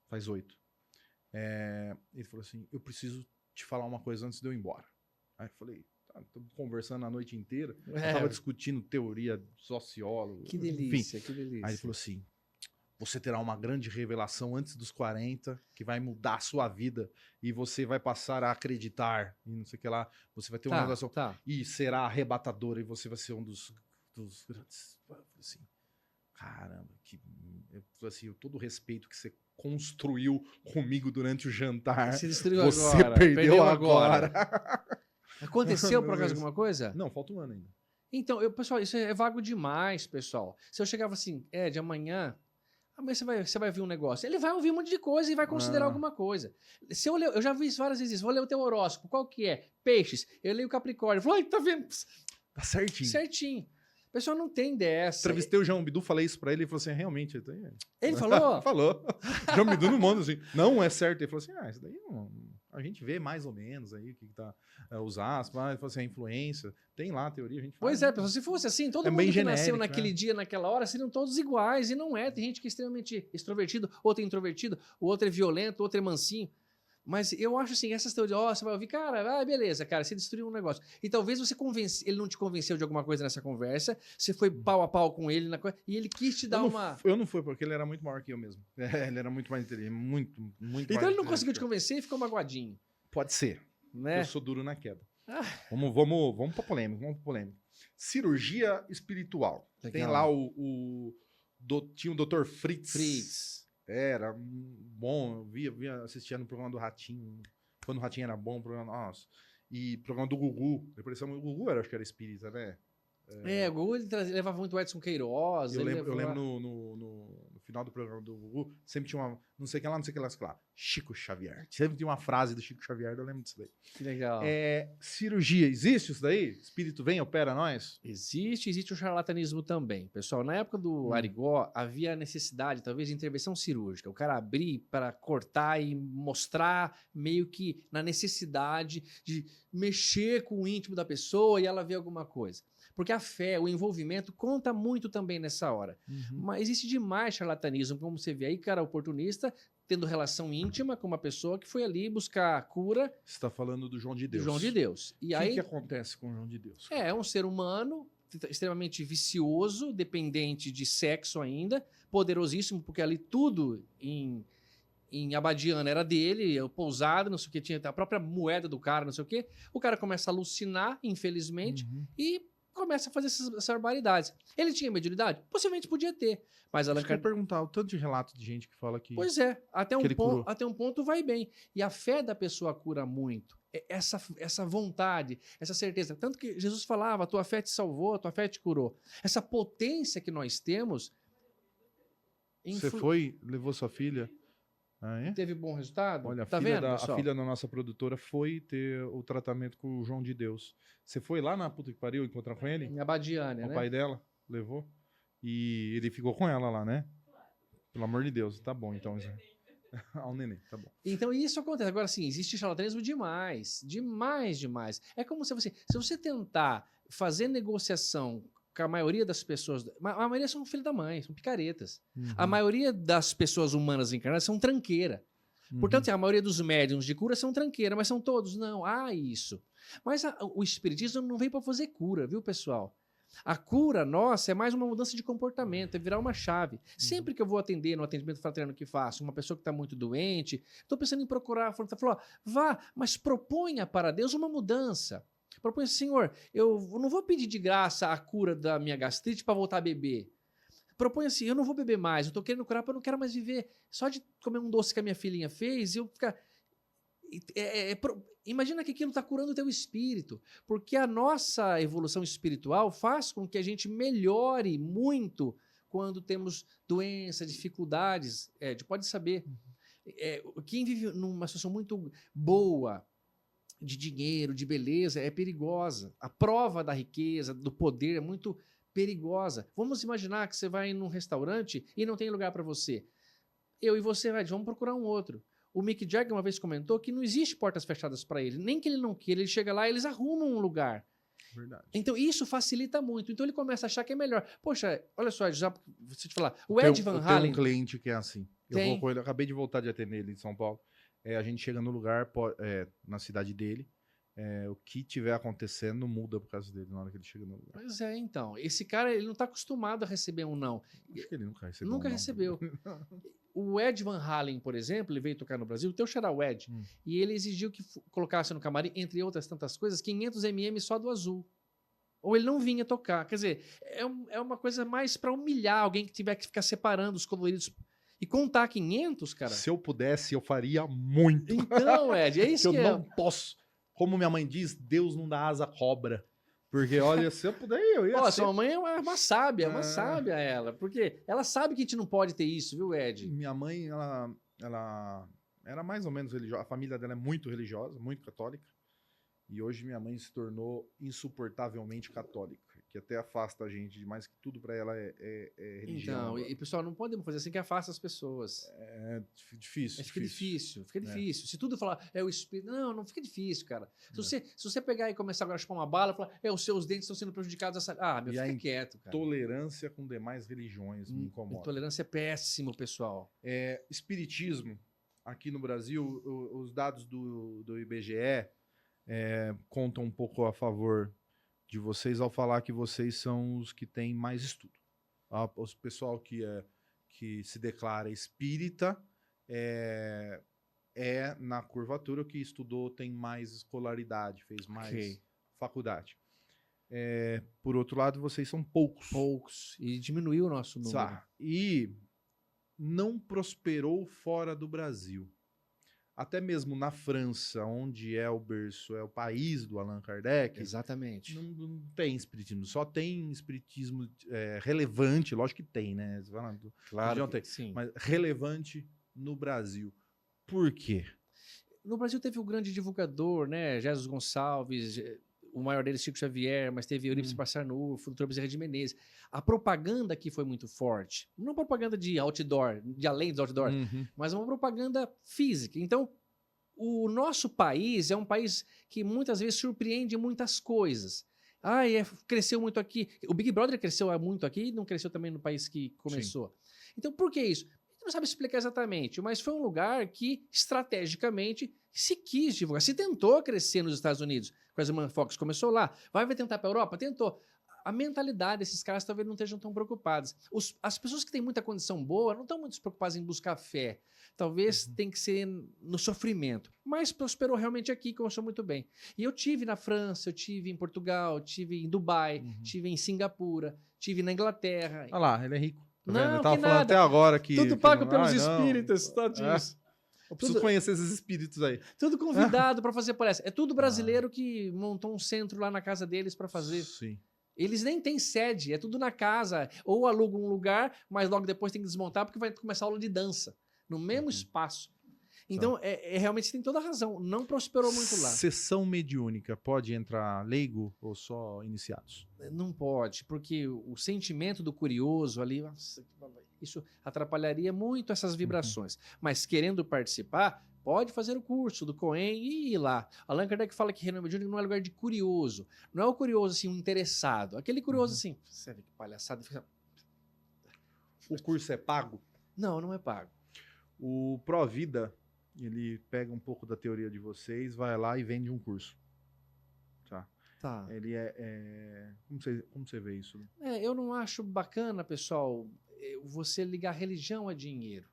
faz 8. Ele falou assim, eu preciso te falar uma coisa antes de eu ir embora. Aí eu falei, tá, tô conversando a noite inteira, eu tava discutindo teoria, sociólogo, Que delícia, enfim. que delícia. Aí ele falou assim, você terá uma grande revelação antes dos 40, que vai mudar a sua vida, e você vai passar a acreditar, e não sei o que lá, você vai ter uma revelação, e será arrebatadora, e você vai ser um dos grandes. Eu falei assim, caramba, eu falei assim, todo o respeito que você construiu comigo durante o jantar, você destruiu você agora, perdeu agora. Aconteceu por acaso alguma coisa? Não, falta um ano ainda. Então, pessoal, isso é vago demais, pessoal. Se eu chegava assim, de amanhã você vai ouvir um negócio. Ele vai ouvir um monte de coisa e vai considerar alguma coisa. Se eu ler, eu já vi isso várias vezes, vou ler o teu horóscopo, qual que é? Peixes. Eu leio o Capricórnio, falo, ai, tá vendo? Tá certinho. Certinho. O pessoal não tem dessa. Entrevistei o João Bidu, falei isso pra ele, ele falou assim, realmente. Ele falou? Falou. O João Bidu não manda assim, não é certo. Ele falou assim, isso daí a gente vê mais ou menos aí o que tá, os aspas, ele falou assim, a influência, tem lá a teoria, a gente faz. Pois é, pessoal, se fosse assim, todo mundo que nasceu naquele dia, naquela hora, seriam todos iguais, e não é. Tem gente que é extremamente extrovertido, outro é introvertido, o outro é violento, o outro é mansinho. Mas eu acho assim, essas teorias, você vai ouvir, cara, beleza, cara, você destruiu um negócio. E talvez ele não te convenceu de alguma coisa nessa conversa, você foi pau a pau com ele, e ele quis te dar Eu não fui, porque ele era muito maior que eu mesmo. Ele era muito mais inteligente, muito então ele não conseguiu te convencer e ficou magoadinho. Pode ser, né? Eu sou duro na queda. Vamos pra polêmica, Cirurgia espiritual. Legal. Tem lá tinha o Dr. Fritz. Era bom, eu assistia no programa do Ratinho, quando o Ratinho era bom, programa, nossa. E programa do Gugu, o Gugu acho que era espírita, né? O Gugu ele levava muito o Edson Queiroz. Eu lembro no final do programa do Gugu, sempre tinha uma, não sei o que lá, Chico Xavier. Sempre tinha uma frase do Chico Xavier, eu lembro disso daí. Que legal. Cirurgia, existe isso daí? Espírito vem, opera nós? Existe o charlatanismo também. Pessoal, na época do Arigó, havia necessidade, talvez, de intervenção cirúrgica. O cara abrir para cortar e mostrar meio que na necessidade de mexer com o íntimo da pessoa e ela ver alguma coisa. Porque a fé, o envolvimento conta muito também nessa hora. Mas existe demais charlatanismo, como você vê aí, cara oportunista, tendo relação íntima com uma pessoa que foi ali buscar cura Você está falando do João de do Deus. João de Deus. E O aí que acontece com o João de Deus? é um ser humano extremamente vicioso, dependente de sexo ainda, poderosíssimo, porque ali tudo em abadiano era dele, o pousado, não sei o que, tinha a própria moeda do cara, não sei o que. O cara começa a alucinar, infelizmente, e começa a fazer essas barbaridades. Ele tinha mediunidade? Possivelmente podia ter, mas Allan Acho que eu ia Kardec... perguntar o tanto de relato de gente que fala que... Pois é, que ele curou. até um ponto vai bem. E a fé da pessoa cura muito. Essa vontade, essa certeza. Tanto que Jesus falava, a tua fé te salvou, a tua fé te curou. Essa potência que nós temos... Você foi, levou sua filha... Ah, é? Teve bom resultado? Olha, Tá vendo, a pessoal? filha da nossa produtora foi ter o tratamento com o João de Deus. Você foi lá na puta que pariu encontrar com ele? Em Abadiânia, O né? pai dela levou? E ele ficou com ela lá, né? Pelo amor de Deus, tá bom então. O neném, tá bom. Então isso acontece. Agora sim, existe charlatanismo demais. Demais. É como se você tentar fazer negociação com a maioria das pessoas... A maioria são filhos da mãe, são picaretas. A maioria das pessoas humanas encarnadas são tranqueira. Portanto, a maioria dos médiums de cura são tranqueira, mas são todos. Não, isso. Mas o espiritismo não vem para fazer cura, viu, pessoal? A cura nossa é mais uma mudança de comportamento, é virar uma chave. Sempre que eu vou atender no atendimento fraterno que faço, uma pessoa que está muito doente, estou pensando em procurar, falou, vá, mas proponha para Deus uma mudança. Proponha, Senhor, eu não vou pedir de graça a cura da minha gastrite para voltar a beber. Proponha assim, eu não vou beber mais, eu estou querendo curar porque eu não quero mais viver. Só de comer um doce que a minha filhinha fez, eu ficar... Imagina que aquilo está curando o teu espírito, porque a nossa evolução espiritual faz com que a gente melhore muito quando temos doenças, dificuldades. Pode saber, quem vive numa situação muito boa, de dinheiro, de beleza, é perigosa. A prova da riqueza, do poder é muito perigosa. Vamos imaginar que você vai num restaurante e não tem lugar para você. Eu e você, vamos procurar um outro. O Mick Jagger uma vez comentou que não existe portas fechadas para ele. Nem que ele não queira, ele chega lá e eles arrumam um lugar. Verdade. Então isso facilita muito. Então ele começa a achar que é melhor. Poxa, olha só, já você te falar, o Ed Van Halen... Tem um cliente que é assim. Tem? Eu vou com ele, acabei de voltar de atender ele em São Paulo. A gente chega no lugar, na cidade dele, o que tiver acontecendo muda por causa dele na hora que ele chega no lugar. Pois é, então. Esse cara, ele não está acostumado a receber um não. Acho que ele nunca recebeu. Nunca um não. recebeu. O Ed Van Halen, por exemplo, ele veio tocar no Brasil, o teu xará o Ed, e ele exigiu que colocasse no camarim, entre outras tantas coisas, 500 ml só do azul. Ou ele não vinha tocar. Quer dizer, é uma coisa mais para humilhar alguém que tiver que ficar separando os coloridos. E contar 500, cara. Se eu pudesse, eu faria muito. Então, Ed, é isso que que eu não posso. Como minha mãe diz, Deus não dá asa à cobra. Porque, olha, se eu puder, eu ia ser... Sua mãe é uma sábia ela. Porque ela sabe que a gente não pode ter isso, viu, Ed? Minha mãe, ela era mais ou menos religiosa. A família dela é muito religiosa, muito católica. E hoje minha mãe se tornou insuportavelmente católica, que até afasta a gente demais, que tudo para ela é religião. Então, e pessoal, não podemos fazer assim que afasta as pessoas. É difícil. Fica difícil. Se tudo falar, é o espírito. Não fica difícil, cara. Se você pegar e começar agora a chupar uma bala e falar, os seus dentes estão sendo prejudicados. Fica quieto, cara. Tolerância com demais religiões me incomoda. Intolerância é péssimo, pessoal. Espiritismo, aqui no Brasil, os dados do IBGE contam um pouco a favor de vocês ao falar que vocês são os que têm mais estudo. O pessoal que se declara espírita na curvatura, o que estudou tem mais escolaridade, fez mais faculdade. Por outro lado, vocês são poucos. Poucos. E diminuiu o nosso número. E não prosperou fora do Brasil. Até mesmo na França, onde é o berço, é o país do Allan Kardec. Exatamente. Não tem espiritismo. Só tem espiritismo relevante, lógico que tem, né? Claro que tem. Sim. Mas relevante no Brasil. Por quê? No Brasil teve o grande divulgador, né? Jesus Gonçalves, o maior deles, Chico Xavier, mas teve Eurípides Barçanufo, Dr. Bezerra de Menezes. A propaganda aqui foi muito forte. Não propaganda de outdoor, de além dos outdoor, mas uma propaganda física. Então, o nosso país é um país que muitas vezes surpreende muitas coisas. Cresceu muito aqui. O Big Brother cresceu muito aqui e não cresceu também no país que começou. Então, por que isso? A gente não sabe explicar exatamente, mas foi um lugar que, estrategicamente, se quis divulgar. Se tentou crescer nos Estados Unidos. Com a irmã Fox começou lá. Vai tentar para a Europa? Tentou. A mentalidade desses caras talvez não estejam tão preocupadas. As pessoas que têm muita condição boa não estão muito preocupadas em buscar fé. Talvez tem que ser no sofrimento. Mas prosperou realmente aqui, começou muito bem. E eu tive na França, eu tive em Portugal, tive em Dubai, tive em Singapura, tive na Inglaterra. Olha lá, ele é rico. Tá Não, vendo? Ele tava que falando nada. até agora que... Tudo que pago não- pelos Ai, não. espíritas, tadinhos. Eu preciso conhecer esses espíritos aí. Tudo convidado para fazer palestra. É tudo brasileiro que montou um centro lá na casa deles para fazer. Sim. Eles nem têm sede, é tudo na casa. Ou alugam um lugar, mas logo depois tem que desmontar porque vai começar a aula de dança. No mesmo espaço. Então, realmente você tem toda a razão. Não prosperou muito lá. Sessão mediúnica, pode entrar leigo ou só iniciados? Não pode, porque o sentimento do curioso ali, nossa, isso atrapalharia muito essas vibrações. Mas querendo participar, pode fazer o curso do Coen e ir lá. Allan Kardec fala que reino mediúnico não é lugar de curioso. Não é o curioso assim, um interessado. Aquele curioso assim, você vê que palhaçada. O curso é pago? Não, não é pago. O Provida, ele pega um pouco da teoria de vocês, vai lá e vende um curso. Tá. Tá. Ele como você vê isso? Eu não acho bacana, pessoal, você ligar religião a dinheiro.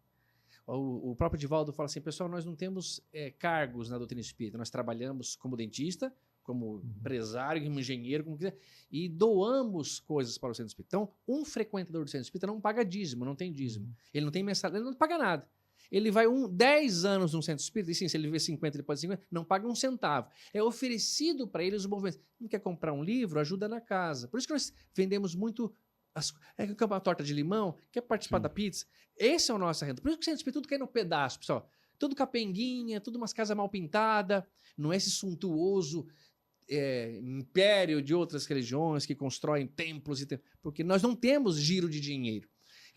O próprio Divaldo fala assim, pessoal, nós não temos cargos na doutrina espírita, nós trabalhamos como dentista, como empresário, como engenheiro, como quiser, e doamos coisas para o centro espírita. Então, um frequentador do centro espírita não paga dízimo, não tem dízimo. Ele não tem mensalidade, ele não paga nada. Ele vai 10 anos num centro espírita, e sim, se ele vê 50, ele pode 50, não paga um centavo. É oferecido para eles o movimento. Não quer comprar um livro? Ajuda na casa. Por isso que nós vendemos muito... quer uma torta de limão? Quer participar da pizza? Esse é o nosso renda. Por isso que o centro espírita tudo cai no pedaço, pessoal. Tudo capenguinha, tudo umas casas mal pintadas, não é esse suntuoso império de outras religiões que constroem templos, porque nós não temos giro de dinheiro.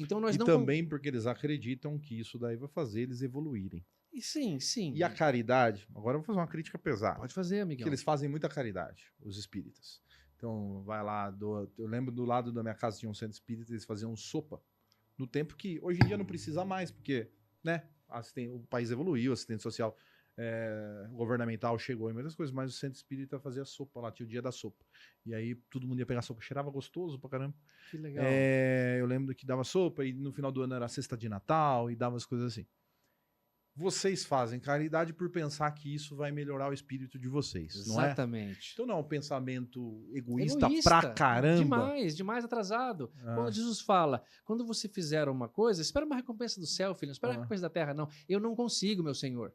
Então nós não também porque eles acreditam que isso daí vai fazer eles evoluírem. Sim, sim. E a caridade, agora eu vou fazer uma crítica pesada. Pode fazer, amigão. Porque eles fazem muita caridade, os espíritas. Então, vai lá, eu lembro do lado da minha casa tinha um centro espírita, eles faziam sopa. No tempo que hoje em dia não precisa mais, porque, né, o país evoluiu, assistente social governamental chegou e muitas coisas, mas o centro espírita fazia sopa lá, tinha o dia da sopa. E aí todo mundo ia pegar sopa, cheirava gostoso pra caramba. Que legal. Eu lembro que dava sopa e no final do ano era a cesta de Natal e dava as coisas assim. Vocês fazem caridade por pensar que isso vai melhorar o espírito de vocês, não é? Exatamente. Então não é um pensamento egoísta pra caramba. Demais atrasado. Quando Jesus fala, quando você fizer uma coisa, espera uma recompensa do céu, filho, não espera uma recompensa da terra, não. Eu não consigo, meu Senhor.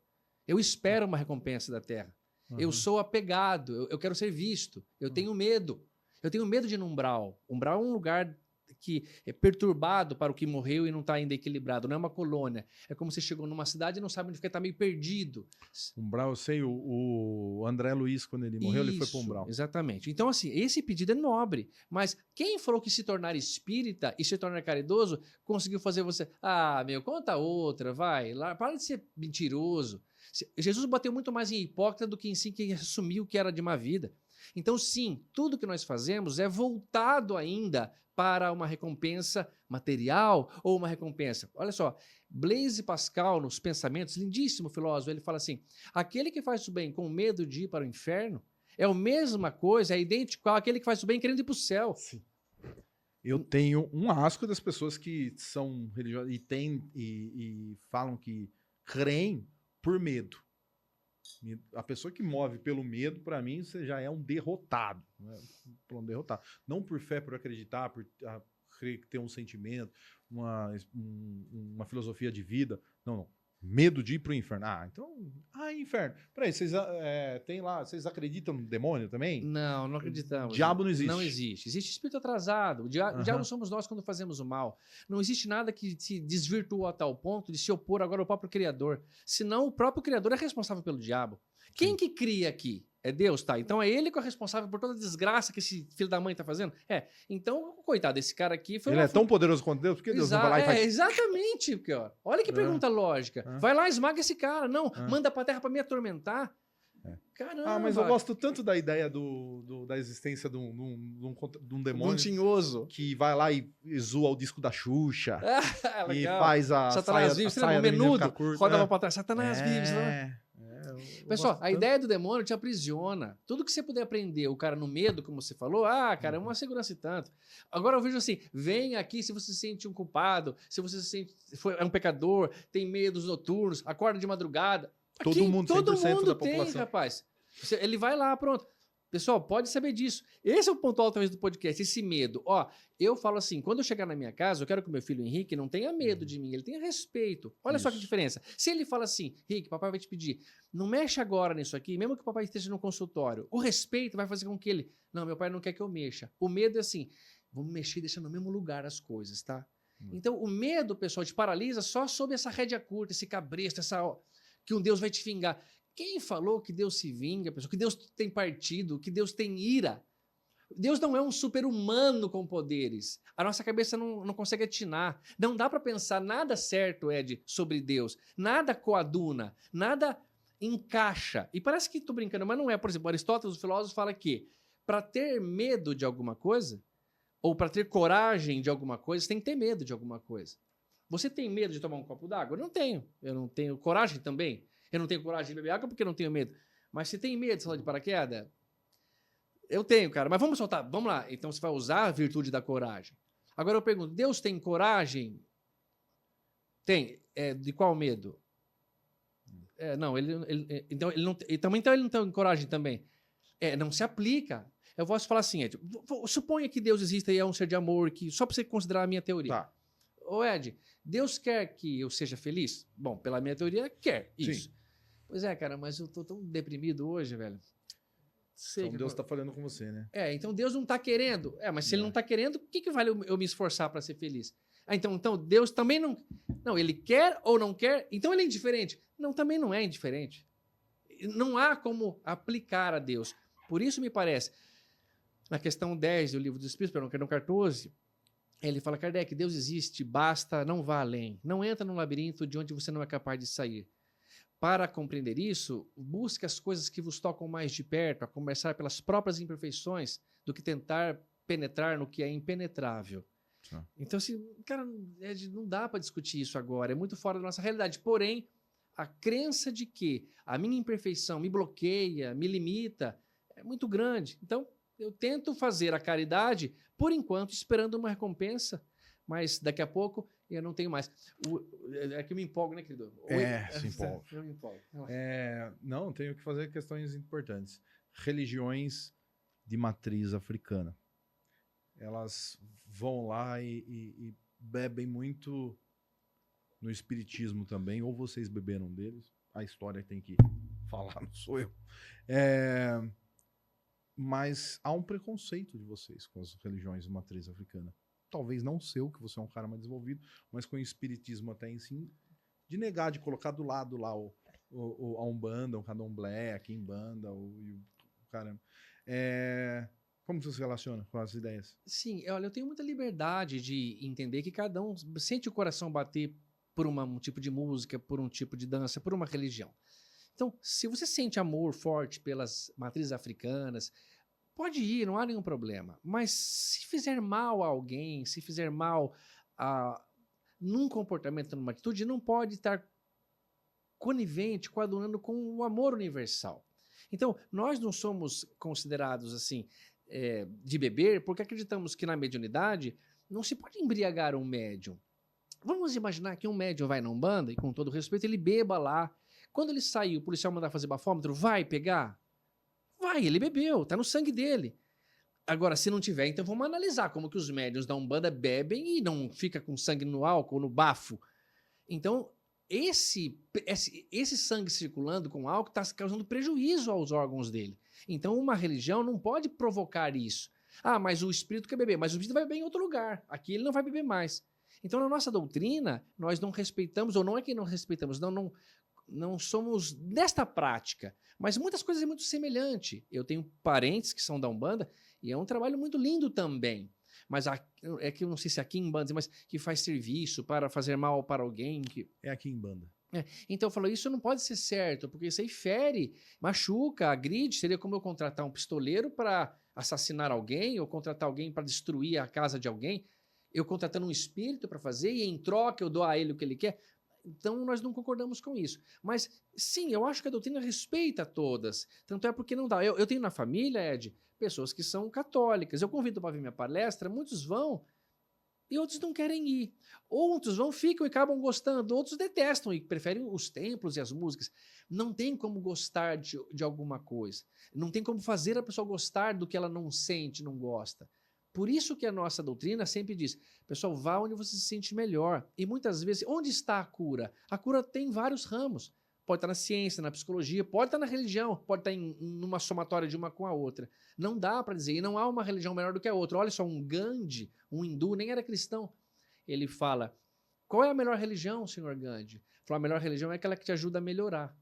Eu espero uma recompensa da terra. Eu sou apegado, eu quero ser visto, eu tenho medo. Eu tenho medo de ir no umbral. Umbral é um lugar que é perturbado para o que morreu e não está ainda equilibrado. Não é uma colônia. É como você chegou numa cidade e não sabe onde ficar, está meio perdido. Umbral, eu sei, o André Luiz, quando ele morreu, ele foi para o umbral. Exatamente. Então, assim, esse pedido é nobre. Mas quem falou que se tornar espírita e se tornar caridoso conseguiu fazer você... conta outra, vai. Lá, para de ser mentiroso. Jesus bateu muito mais em hipócrita do que em si que assumiu que era de má vida. Então, sim, tudo que nós fazemos é voltado ainda para uma recompensa material ou uma recompensa. Olha só, Blaise Pascal, nos Pensamentos, lindíssimo filósofo, ele fala assim, aquele que faz o bem com medo de ir para o inferno é a mesma coisa, é idêntico àquele que faz o bem querendo ir para o céu. Sim. Eu tenho um asco das pessoas que são religiosas e falam que creem por medo. A pessoa que move pelo medo, para mim, você já é um derrotado. Né? Um derrotado. Não por fé, por acreditar, por ter um sentimento, uma filosofia de vida. Não. Medo de ir pro inferno. Inferno. Peraí, vocês acreditam no demônio também? Não acreditamos. O diabo não existe. Não existe. Existe espírito atrasado. O diabo somos nós quando fazemos o mal. Não existe nada que se desvirtuou a tal ponto de se opor agora ao próprio Criador. Senão o próprio Criador é responsável pelo diabo. Quem que cria aqui? É Deus, tá? Então é ele que é responsável por toda a desgraça que esse filho da mãe tá fazendo? Então, coitado, esse cara aqui foi... Ele é tão poderoso quanto Deus? Por que Deus não vai lá e faz... Exatamente. Porque, olha que pergunta lógica. Vai lá, esmaga esse cara. Não, manda pra terra pra me atormentar. Caramba! Mas eu gosto tanto da ideia da existência de um demônio Um tinhoso. que vai lá e zoa o disco da Xuxa e Legal. faz a Satanás saia, vive, a você saia lembra? da menina Menudo, ficar curta. rodava pra trás. Satanás vive. Eu Pessoal, gosto a tanto. ideia do demônio te aprisiona. Tudo que você puder aprender, o cara no medo, como você falou, cara, é uma segurança e tanto. Agora eu vejo assim, vem aqui se você se sente um culpado, se você se sente é um pecador, tem medos noturnos, acorda de madrugada. Todo mundo, 100% todo mundo da tem, população. rapaz. Ele vai lá, pronto. Pessoal, pode saber disso. Esse é o ponto alto talvez do podcast, esse medo. Eu falo assim, quando eu chegar na minha casa, eu quero que o meu filho Henrique não tenha medo de mim, ele tenha respeito. Olha só que Isso. diferença. Se ele fala assim, Henrique, papai vai te pedir, não mexe agora nisso aqui, mesmo que o papai esteja no consultório, o respeito vai fazer com que ele, não, meu pai não quer que eu mexa. O medo é assim, vamos mexer e deixar no mesmo lugar as coisas, tá? Então, o medo, pessoal, te paralisa só sob essa rédea curta, esse cabresto, que um Deus vai te vingar. Quem falou que Deus se vinga, pessoal? Que Deus tem partido, que Deus tem ira? Deus não é um super-humano com poderes. A nossa cabeça não consegue atinar. Não dá para pensar nada certo, Ed, sobre Deus. Nada coaduna, nada encaixa. E parece que estou brincando, mas não é. Por exemplo, Aristóteles, o filósofo, fala que para ter medo de alguma coisa, ou para ter coragem de alguma coisa, você tem que ter medo de alguma coisa. Você tem medo de tomar um copo d'água? Eu não tenho. Eu não tenho coragem também. Eu não tenho coragem de beber água porque eu não tenho medo. Mas se tem medo de saltar de paraquedas, eu tenho, cara. Mas vamos soltar. Vamos lá. Então você vai usar a virtude da coragem. Agora eu pergunto, Deus tem coragem? Tem. De qual medo? Não, então ele não tem coragem também. Não se aplica. Eu posso falar assim, Ed, suponha que Deus exista e é um ser de amor, só para você considerar a minha teoria. Tá. Ô Ed, Deus quer que eu seja feliz? Bom, pela minha teoria, quer isso. Sim. Pois é, cara, mas eu tô tão deprimido hoje, velho. Então Deus tá falando com você, né? Então Deus não tá querendo. Mas se ele não tá querendo, o que vale eu me esforçar para ser feliz? Então Deus também não... Não, ele quer ou não quer? Então ele é indiferente? Não, também não é indiferente. Não há como aplicar a Deus. Por isso me parece, na questão 10 do Livro dos Espíritos, questão 14, ele fala, Kardec, Deus existe, basta, não vá além. Não entra num labirinto de onde você não é capaz de sair. Para compreender isso, busque as coisas que vos tocam mais de perto, a começar pelas próprias imperfeições, do que tentar penetrar no que é impenetrável. Então, assim, cara, não dá para discutir isso agora, é muito fora da nossa realidade. Porém, a crença de que a minha imperfeição me bloqueia, me limita, é muito grande. Então, eu tento fazer a caridade, por enquanto, esperando uma recompensa, mas daqui a pouco eu não tenho mais. É que eu me empolgo, né, querido? Se empolga. Eu me empolgo. Não, tenho que fazer questões importantes. Religiões de matriz africana. Elas vão lá e bebem muito no espiritismo também, ou vocês beberam deles. A história tem que falar, não sou eu. Mas há um preconceito de vocês com as religiões de matriz africana. Talvez não seu, que você é um cara mais desenvolvido, mas com o espiritismo até em si, de negar, de colocar do lado lá a Umbanda, o Candomblé, a Quimbanda, o caramba. Como você se relaciona com as ideias? Sim, olha, eu tenho muita liberdade de entender que cada um sente o coração bater por um tipo de música, por um tipo de dança, por uma religião. Então, se você sente amor forte pelas matrizes africanas, pode ir, não há nenhum problema. Mas se fizer mal a alguém, se fizer mal num comportamento, numa atitude, não pode estar conivente, coadunando com o amor universal. Então, nós não somos considerados assim de beber porque acreditamos que na mediunidade não se pode embriagar um médium. Vamos imaginar que um médium vai na Umbanda e, com todo respeito, ele beba lá. Quando ele sair, o policial mandar fazer bafômetro, vai pegar? Vai, ele bebeu, tá no sangue dele. Agora, se não tiver, então vamos analisar como que os médiuns da Umbanda bebem e não fica com sangue no álcool, no bafo. Então, esse sangue circulando com álcool está causando prejuízo aos órgãos dele. Então, uma religião não pode provocar isso. Mas o espírito quer beber, mas o espírito vai beber em outro lugar. Aqui ele não vai beber mais. Então, na nossa doutrina, nós não respeitamos, ou não é que não respeitamos, não somos desta prática, mas muitas coisas é muito semelhante. Eu tenho parentes que são da Umbanda e é um trabalho muito lindo também. Mas é que eu não sei se é aqui em Umbanda, mas que faz serviço para fazer mal para alguém. É aqui em Umbanda. Então eu falo, isso não pode ser certo, porque isso aí fere, machuca, agride. Seria como eu contratar um pistoleiro para assassinar alguém, ou contratar alguém para destruir a casa de alguém. Eu contratando um espírito para fazer, e em troca eu dou a ele o que ele quer. Então nós não concordamos com isso. Mas sim, eu acho que a doutrina respeita todas. Tanto é porque não dá. Eu tenho na família, Ed, pessoas que são católicas. Eu convido para ver minha palestra, muitos vão e outros não querem ir. Outros vão, ficam e acabam gostando. Outros detestam e preferem os templos e as músicas. Não tem como gostar de alguma coisa. Não tem como fazer a pessoa gostar do que ela não sente, não gosta. Por isso que a nossa doutrina sempre diz, pessoal, vá onde você se sente melhor. E muitas vezes, onde está a cura? A cura tem vários ramos. Pode estar na ciência, na psicologia, pode estar na religião, pode estar numa somatória de uma com a outra. Não dá para dizer, e não há uma religião melhor do que a outra. Olha só, um Gandhi, um hindu, nem era cristão. Ele fala, qual é a melhor religião, senhor Gandhi? Ele fala, a melhor religião é aquela que te ajuda a melhorar.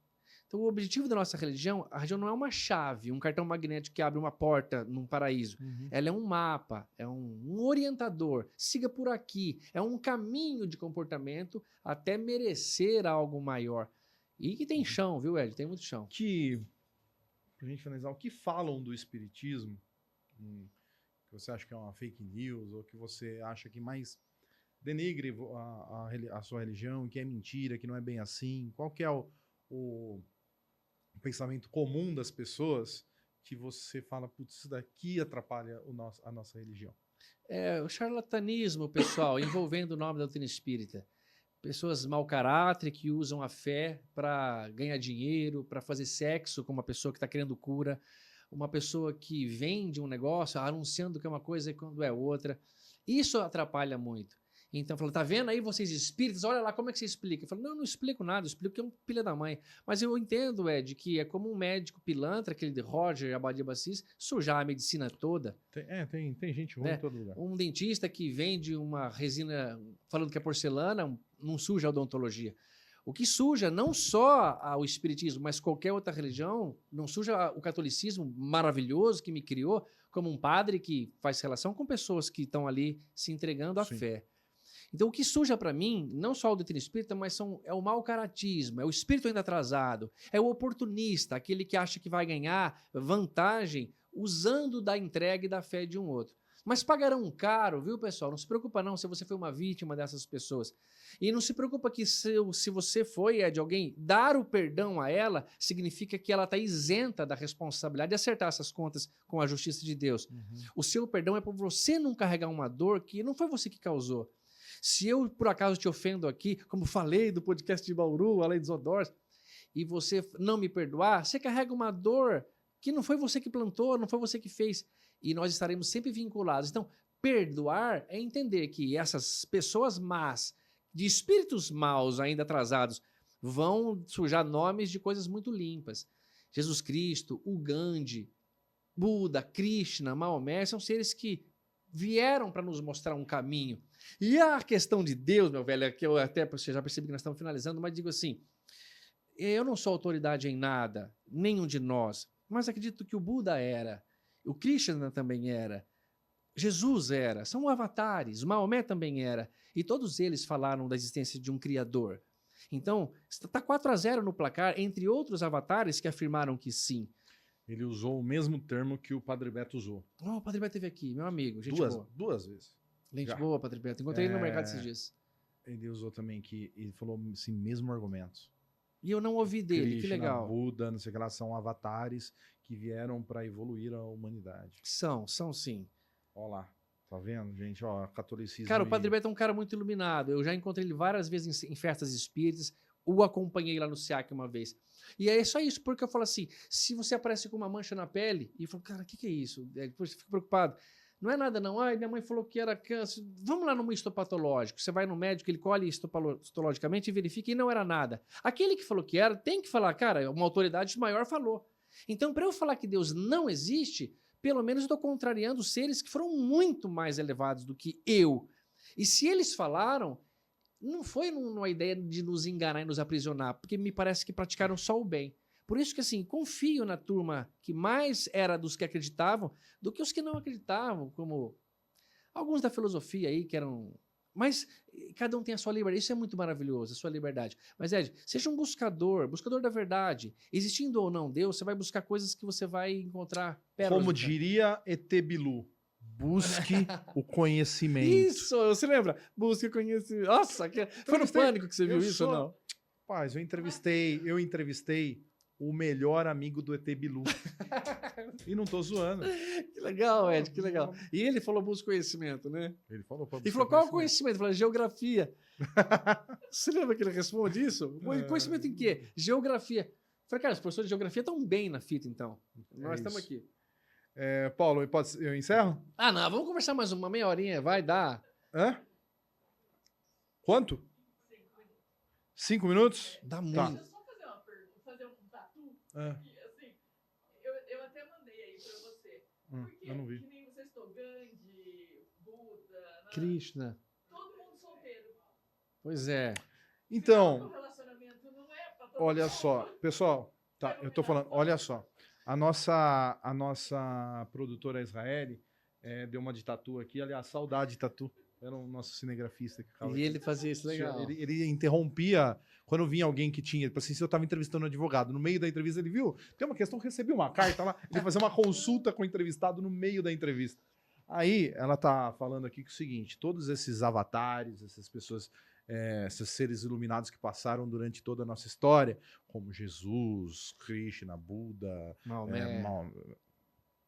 Então, o objetivo da nossa religião, a religião não é uma chave, um cartão magnético que abre uma porta num paraíso. Ela é um mapa, é um orientador. Siga por aqui. É um caminho de comportamento até merecer algo maior. E que tem chão, viu, Ed? Tem muito chão. Pra gente finalizar, o que falam do espiritismo, que você acha que é uma fake news, ou que você acha que mais denigre a sua religião, que é mentira, que não é bem assim? Qual que é o pensamento comum das pessoas que você fala, putz, isso daqui atrapalha a nossa religião? É o charlatanismo, pessoal, envolvendo o nome da doutrina espírita. Pessoas mau caráter que usam a fé para ganhar dinheiro, para fazer sexo com uma pessoa que está querendo cura, uma pessoa que vende um negócio anunciando que é uma coisa e quando é outra. Isso atrapalha muito. Então, falou, tá vendo aí vocês espíritos? Olha lá, como é que você explica? Eu falo, não explico nada, eu explico que é um filho da mãe. Mas eu entendo, Ed, que é como um médico pilantra, aquele de Roger Abadia Bassis, sujar a medicina toda. Tem gente ruim em todo lugar. Um dentista que vende uma resina falando que é porcelana, não suja a odontologia. O que suja não só o espiritismo, mas qualquer outra religião, não suja o catolicismo maravilhoso que me criou, como um padre que faz relação com pessoas que estão ali se entregando à fé. Então, o que suja para mim, não só o doutrina espírita, mas é o mau caratismo, é o espírito ainda atrasado, é o oportunista, aquele que acha que vai ganhar vantagem usando da entrega e da fé de um outro. Mas pagarão caro, viu, pessoal? Não se preocupa não se você foi uma vítima dessas pessoas. E não se preocupa que se você foi de alguém, dar o perdão a ela significa que ela está isenta da responsabilidade de acertar essas contas com a justiça de Deus. O seu perdão é por você não carregar uma dor que não foi você que causou. Se eu, por acaso, te ofendo aqui, como falei do podcast de Bauru, além dos odores, e você não me perdoar, você carrega uma dor que não foi você que plantou, não foi você que fez. E nós estaremos sempre vinculados. Então, perdoar é entender que essas pessoas más, de espíritos maus ainda atrasados, vão sujar nomes de coisas muito limpas. Jesus Cristo, o Gandhi, Buda, Krishna, Maomé, são seres que vieram para nos mostrar um caminho. E a questão de Deus, meu velho, é que eu até você já percebi que nós estamos finalizando, mas digo assim, eu não sou autoridade em nada, nenhum de nós, mas acredito que o Buda era, o Krishna também era, Jesus era, são avatares, o Maomé também era, e todos eles falaram da existência de um Criador. Então, está 4-0 no placar, entre outros avatares que afirmaram que sim. Ele usou o mesmo termo que o Padre Beto usou. O Padre Beto esteve aqui, meu amigo, gente boa. Duas vezes. Gente boa, Padre Beto. Encontrei ele no mercado esses dias. Ele usou também que ele falou assim, mesmo argumentos. E eu não ouvi dele, Krishna, que legal. Buda, não sei o que lá, são avatares que vieram para evoluir a humanidade. São sim. Ó lá, tá vendo, gente? Ó, catolicismo. Cara, o Padre Beto é um cara muito iluminado. Eu já encontrei ele várias vezes em festas espíritas, o acompanhei lá no SEAC uma vez. E é só isso, porque eu falo assim, se você aparece com uma mancha na pele, e eu falo, cara, o que é isso? Depois você fica preocupado. Não é nada não, minha mãe falou que era câncer, vamos lá no histopatológico, você vai no médico, ele colhe histologicamente e verifica e não era nada. Aquele que falou que era, tem que falar, cara, uma autoridade maior falou. Então, para eu falar que Deus não existe, pelo menos eu estou contrariando seres que foram muito mais elevados do que eu. E se eles falaram, não foi numa ideia de nos enganar e nos aprisionar, porque me parece que praticaram só o bem. Por isso que, assim, confio na turma que mais era dos que acreditavam do que os que não acreditavam, como alguns da filosofia aí, que eram Mas cada um tem a sua liberdade. Isso é muito maravilhoso, a sua liberdade. Mas, Ed, seja um buscador da verdade. Existindo ou não Deus, você vai buscar coisas que você vai encontrar pérolas. Como no caminho. diria ET Bilu, busque o conhecimento. Isso, você lembra? Busca conhecimento. Nossa, foi no Pânico que você viu isso ou não? Rapaz, eu entrevistei o melhor amigo do ET Bilu. E não tô zoando. Que legal, Ed, que legal. E ele falou busca conhecimento, né? Ele falou pra Ele falou, qual é o conhecimento? Ele falou, geografia. Você lembra que ele responde isso? Conhecimento em quê? Geografia. Eu falei, cara, os professores de geografia estão bem na fita, então. Nós estamos isso. aqui. Paulo, eu encerro? Ah, não, vamos conversar mais uma meia horinha, vai dar. Hã? Quanto? 5 minutos? Dá Tá. muito. Deixa eu só fazer uma pergunta, fazer um tatu. É. E, assim, eu até mandei aí pra você. Porque eu não vi. que nem vocês estão Gandhi, Buda, Krishna. todo mundo solteiro. Pois é. Então, O relacionamento não é pra todo olha mundo. só, pessoal, tá, eu tô falando, olha só, a nossa produtora Israeli deu uma de tatu aqui, aliás, saudade de tatu, era o nosso cinegrafista que ficava E aqui. ele fazia isso legal. Ele interrompia quando vinha alguém que tinha, tipo assim, se eu tava entrevistando um advogado, no meio da entrevista ele viu, tem uma questão, recebi uma carta lá, ele fazia uma consulta com o entrevistado no meio da entrevista. Aí ela tá falando aqui que é o seguinte, todos esses avatares, essas pessoas, esses seres iluminados que passaram durante toda a nossa história, como Jesus, Krishna, Buda, Maomé.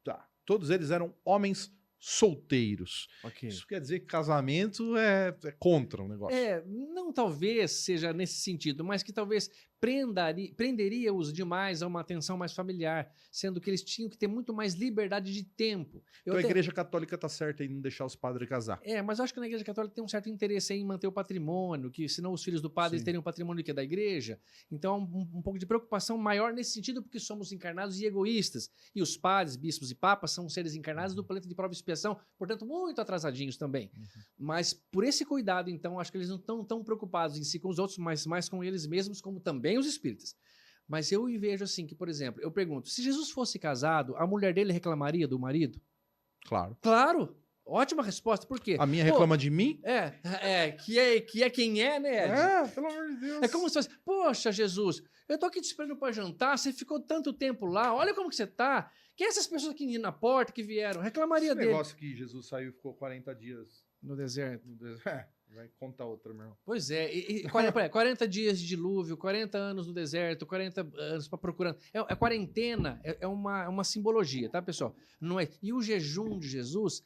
tá, todos eles eram homens solteiros. Ok. Isso quer dizer que casamento é contra o negócio. Não talvez seja nesse sentido, mas que talvez prenderia-os demais a uma atenção mais familiar, sendo que eles tinham que ter muito mais liberdade de tempo. Então a Igreja Católica tá certa em não deixar os padres casar. Mas eu acho que na Igreja Católica tem um certo interesse em manter o patrimônio, que senão os filhos do padre Sim. teriam patrimônio que é da Igreja. Então um pouco de preocupação maior nesse sentido, porque somos encarnados e egoístas. E os padres, bispos e papas são seres encarnados do planeta de prova e expiação, portanto muito atrasadinhos também. Mas por esse cuidado, então, acho que eles não estão tão preocupados em si com os outros, mas mais com eles mesmos, como também os espíritas. Mas eu vejo assim que, por exemplo, eu pergunto, se Jesus fosse casado, a mulher dele reclamaria do marido? Claro. Claro! Ótima resposta, por quê? A minha reclama de mim? Que é quem é, né, Ed? Pelo amor de Deus. É como se fosse, poxa, Jesus, eu tô aqui te esperando para jantar, você ficou tanto tempo lá, olha como que você tá. Quem é essas pessoas aqui na porta que vieram? Reclamaria Esse dele. negócio que Jesus saiu e ficou 40 dias No deserto. no deserto. Vai contar outra, meu irmão. Pois é, 40 dias de dilúvio, 40 anos no deserto, 40 anos para procurando. A quarentena é uma simbologia, tá, pessoal? Não é. E o jejum de Jesus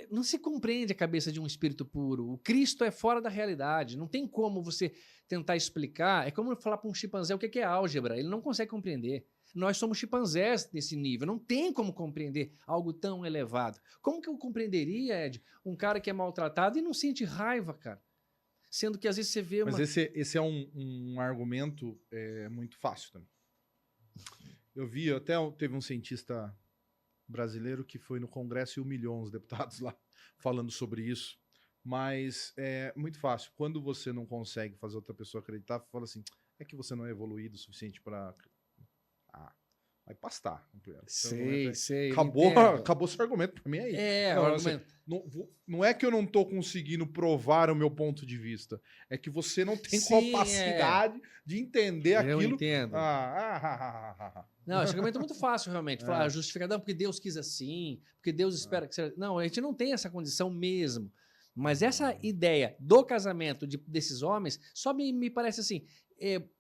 não se compreende a cabeça de um espírito puro. O Cristo é fora da realidade. Não tem como você tentar explicar. É como falar para um chimpanzé o que é álgebra. Ele não consegue compreender. Nós somos chimpanzés nesse nível. Não tem como compreender algo tão elevado. Como que eu compreenderia, Ed, um cara que é maltratado e não sente raiva, cara? Sendo que às vezes você vê uma... Mas esse é um argumento muito fácil também. Eu vi, até teve um cientista brasileiro que foi no Congresso e humilhou uns deputados lá falando sobre isso. Mas é muito fácil. Quando você não consegue fazer outra pessoa acreditar, fala assim, é que você não é evoluído o suficiente para... vai pastar. Sei. Acabou seu argumento pra mim aí. O argumento. Não é que eu não tô conseguindo provar o meu ponto de vista. É que você não tem Sim, capacidade de entender aquilo. Eu entendo. Não, esse argumento é muito fácil, realmente. Falar, justificar, não, porque Deus quis assim, porque Deus espera que seja... Não, a gente não tem essa condição mesmo. Mas essa ideia do casamento desses homens só me parece assim,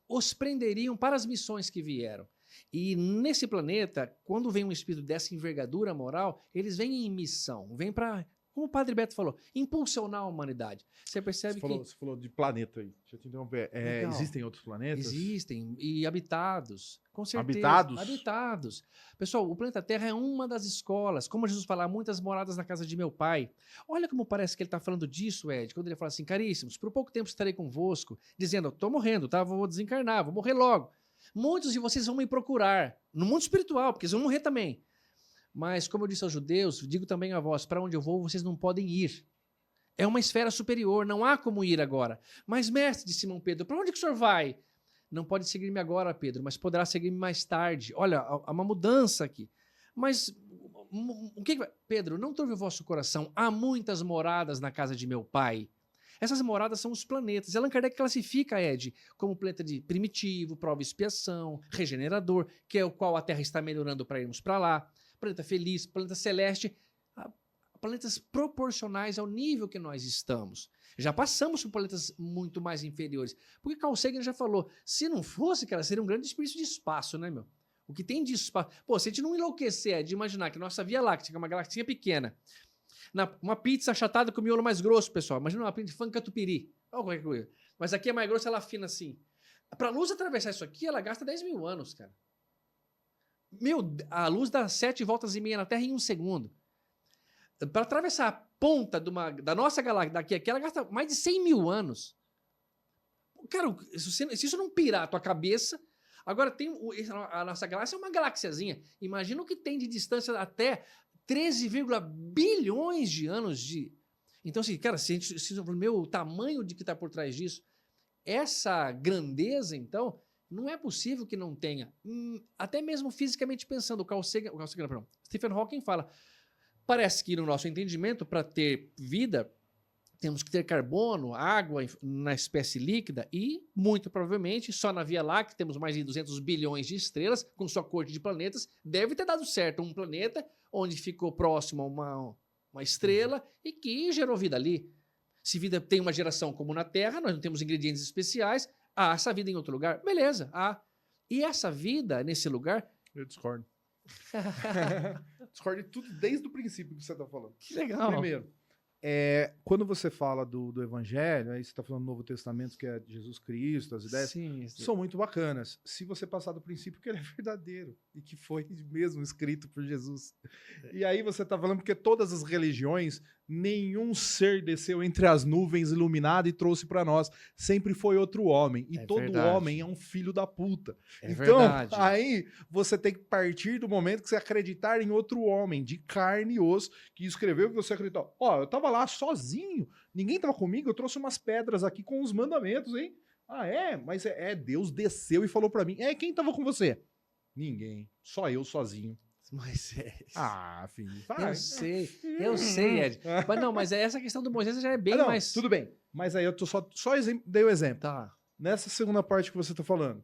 os prenderiam para as missões que vieram. E nesse planeta, quando vem um espírito dessa envergadura moral, eles vêm em missão, vêm para, como o Padre Beto falou, impulsionar a humanidade. Você percebe Você falou de planeta aí. Deixa eu te interromper. Existem outros planetas? Existem, e habitados, com certeza. Habitados? Habitados. Pessoal, o planeta Terra é uma das escolas. Como Jesus fala, muitas moradas na casa de meu pai. Olha como parece que ele está falando disso, Ed, quando ele fala assim, caríssimos, por pouco tempo estarei convosco, dizendo, estou morrendo, tá? Vou desencarnar, vou morrer logo. Muitos de vocês vão me procurar no mundo espiritual, porque eles vão morrer também. Mas, como eu disse aos judeus, digo também a vós, para onde eu vou, vocês não podem ir. É uma esfera superior, não há como ir agora. Mas, mestre, disse Simão Pedro, para onde que o senhor vai? Não pode seguir-me agora, Pedro, mas poderá seguir-me mais tarde. Olha, há uma mudança aqui. Mas O que Pedro, não turve o vosso coração. Há muitas moradas na casa de meu pai. Essas moradas são os planetas. Allan Kardec classifica, Ed, como planeta de primitivo, prova e expiação, regenerador, que é o qual a Terra está melhorando para irmos para lá. Planeta feliz, planeta celeste, planetas proporcionais ao nível que nós estamos. Já passamos por planetas muito mais inferiores. Porque Carl Sagan já falou, se não fosse, cara, seria um grande desperdício de espaço, né, meu? O que tem de espaço... Pô, se a gente não enlouquecer de imaginar que nossa Via Láctea, que é uma galáxia pequena, uma pizza achatada com miolo mais grosso, pessoal. Imagina uma pizza de frango catupiry. Ou qualquer coisa. Mas aqui é mais grossa, ela afina assim. Para a luz atravessar isso aqui, ela gasta 10 mil anos, cara. A luz dá 7 voltas e meia na Terra em 1 segundo. Para atravessar a ponta da nossa galáxia daqui a aqui, ela gasta mais de 100 mil anos. Cara, se isso não pirar a tua cabeça... Agora, a nossa galáxia é uma galáxiazinha. Imagina o que tem de distância até 13, bilhões de anos de... Então, assim, cara, se o tamanho de que está por trás disso, essa grandeza, então, não é possível que não tenha. Até mesmo fisicamente pensando, Stephen Hawking fala, parece que no nosso entendimento, para ter vida, temos que ter carbono, água na espécie líquida e, muito provavelmente, só na Via Láctea temos mais de 200 bilhões de estrelas, com sua corte de planetas. Deve ter dado certo um planeta onde ficou próximo a uma estrela e que gerou vida ali. Se vida tem uma geração como na Terra, nós não temos ingredientes especiais, há essa vida em outro lugar. Beleza, há. E essa vida nesse lugar... Eu discordo. Discordo de tudo desde o princípio que você está falando. Que legal. Primeiro, quando você fala do Evangelho, aí você está falando do Novo Testamento, que é de Jesus Cristo, as ideias são muito bacanas. Se você passar do princípio que ele é verdadeiro e que foi mesmo escrito por Jesus. E aí você está falando porque todas as religiões, nenhum ser desceu entre as nuvens iluminado e trouxe para nós. Sempre foi outro homem. E todo verdade. homem é um filho da puta. É então, verdade. aí você tem que partir do momento que você acreditar em outro homem, de carne e osso, que escreveu que você acreditou. Eu tava lá sozinho, ninguém tava comigo, eu trouxe umas pedras aqui com os mandamentos, hein? Ah, é? Mas Deus desceu e falou para mim. Quem tava com você? Ninguém, só eu sozinho. Moisés. Filho, vai. Eu sei, Ed. Mas não, mas essa questão do Moisés já é bem mais... Tudo bem, mas aí eu tô só dei o exemplo. Tá. Nessa segunda parte que você tá falando.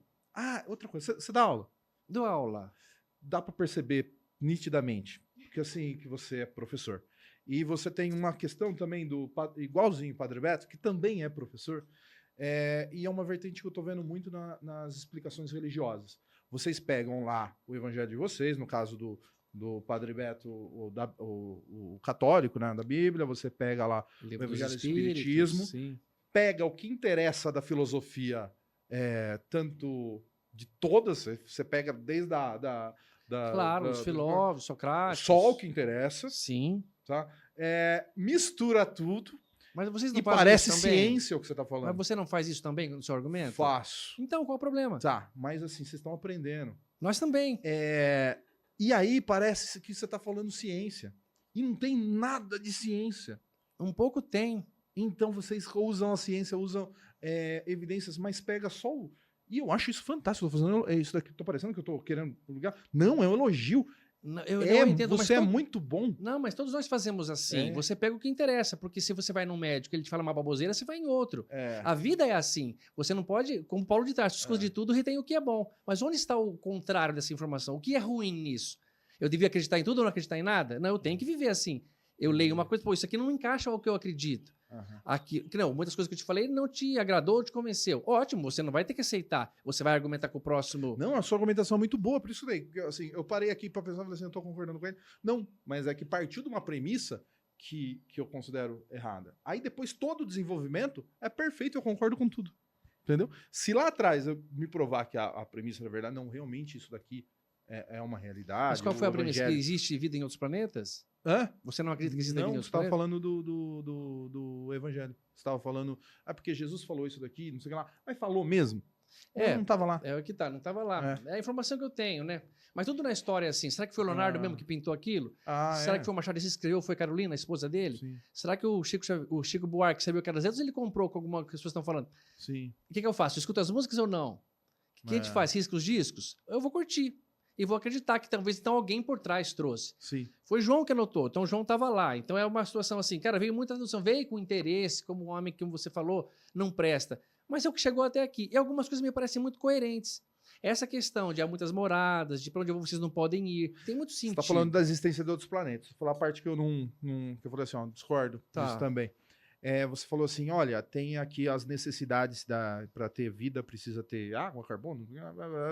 Outra coisa, você dá aula? Dou aula. Dá para perceber nitidamente, porque assim, que você é professor. E você tem uma questão também igualzinho o Padre Beto, que também é professor, e é uma vertente que eu tô vendo muito nas explicações religiosas. Vocês pegam lá o evangelho de vocês, no caso do Padre Beto, o católico, né, da Bíblia, você pega lá o evangelho do Espiritismo, sim. Pega o que interessa da filosofia, tanto de todas, você pega desde os filósofos, Socrates. Só o que interessa. Sim. Tá? Mistura tudo. Mas vocês não E fazem parece isso também? ciência o que você está falando. Mas você não faz isso também no seu argumento? Faço. Então, qual o problema? Tá, mas assim, vocês estão aprendendo. Nós também. E aí parece que você está falando ciência. E não tem nada de ciência. Um pouco tem. Então vocês usam a ciência, usam evidências, mas pega só o... E eu acho isso fantástico. Estou fazendo isso daqui, tô parecendo que eu estou querendo publicar. Não, é um elogio. Eu entendo, você é muito bom. Não, mas todos nós fazemos assim. É. Você pega o que interessa, porque se você vai num médico e ele te fala uma baboseira, você vai em outro. É. A vida é assim. Você não pode, como Paulo de Tarso, escusa de tudo, retém o que é bom. Mas onde está o contrário dessa informação? O que é ruim nisso? Eu devia acreditar em tudo ou não acreditar em nada? Não, eu tenho que viver assim. Eu leio uma coisa, isso aqui não encaixa ao que eu acredito. Aqui, não, muitas coisas que eu te falei não te agradou ou te convenceu. Ótimo, você não vai ter que aceitar. Você vai argumentar com o próximo. Não, a sua argumentação é muito boa, por isso daí. Porque, assim, eu parei aqui para pensar e falei assim, eu tô concordando com ele. Não, mas é que partiu de uma premissa que eu considero errada. Aí depois todo o desenvolvimento é perfeito, eu concordo com tudo. Entendeu? Se lá atrás eu me provar que a premissa da verdade, não, realmente isso daqui é uma realidade. Mas qual foi a premissa? Que existe vida em outros planetas? Você não acredita que existe vida em outros planetas? Não, você estava falando do evangelho. Você estava falando, porque Jesus falou isso daqui, não sei o que lá. Mas falou mesmo? Não estava lá. É o que tá, não estava lá. É a informação que eu tenho, né? Mas tudo na história é assim. Será que foi o Leonardo mesmo que pintou aquilo? Será que foi o Machado de Assis que escreveu? Foi Carolina, a esposa dele? Sim. Será que o Chico Buarque sabia o que era letras ou ele comprou com alguma que as pessoas estão falando? Sim. O que eu faço? Eu escuto as músicas ou não? O que a gente faz? Risca os discos? Eu vou curtir. e vou acreditar que talvez então alguém por trás trouxe. Sim. Foi João que anotou, então João estava lá. Então é uma situação assim, cara, veio muita tradução, veio com interesse, como um homem que, como você falou, não presta. Mas é o que chegou até aqui. E algumas coisas me parecem muito coerentes. Essa questão de há muitas moradas, de para onde vocês não podem ir, tem muito Você sentido. tá falando da existência de outros planetas. Vou falar a parte que eu que eu falei assim, ó, discordo Tá. disso também. Você falou assim, olha, tem aqui as necessidades para ter vida, precisa ter água, carbono,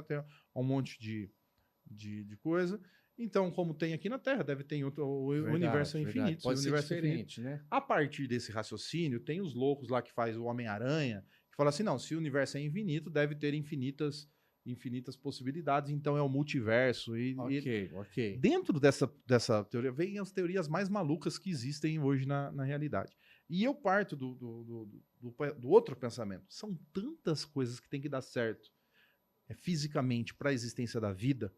tem um monte de coisa. Então, como tem aqui na Terra, deve ter em outro. O universo é infinito. Pode o ser universo é infinito. diferente, né? A partir desse raciocínio, tem os loucos lá que faz o Homem-Aranha, que fala assim, não, se o universo é infinito, deve ter infinitas possibilidades, então é o multiverso. Ok. Dentro dessa teoria, vem as teorias mais malucas que existem hoje na realidade. E eu parto do outro pensamento. São tantas coisas que tem que dar certo fisicamente para a existência da vida.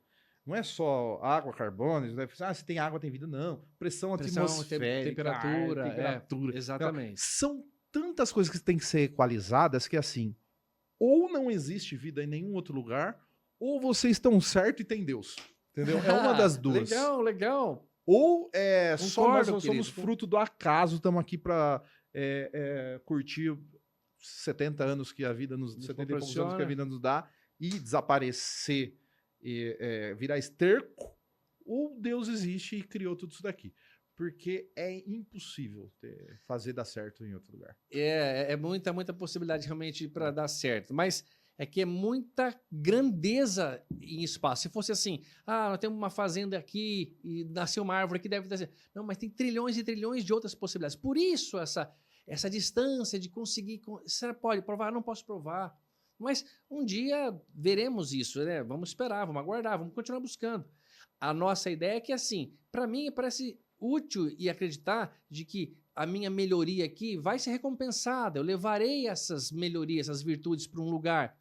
Não é só água, carbono, se tem água tem vida, não. Pressão atmosférica, temperatura. Exatamente. Não, são tantas coisas que têm que ser equalizadas que, assim, ou não existe vida em nenhum outro lugar, ou vocês estão certo e tem Deus. Entendeu? É uma das duas. Legal. Ou só nós Concordo, somos querido. fruto do acaso, estamos aqui para curtir 70 anos que a vida nos 70 e poucos anos que a vida nos dá e desaparecer e virar esterco, ou Deus existe e criou tudo isso daqui. Porque é impossível fazer dar certo em outro lugar. É muita possibilidade realmente para dar certo. Mas é que é muita grandeza em espaço. Se fosse assim, nós temos uma fazenda aqui e nasceu uma árvore aqui, deve dar certo. Não, mas tem trilhões e trilhões de outras possibilidades. Por isso essa distância de conseguir... Você pode provar? Não posso provar. Mas um dia veremos isso, né? Vamos esperar, vamos aguardar, vamos continuar buscando. A nossa ideia é que, assim, para mim parece útil e acreditar de que a minha melhoria aqui vai ser recompensada. Eu levarei essas melhorias, essas virtudes para um lugar.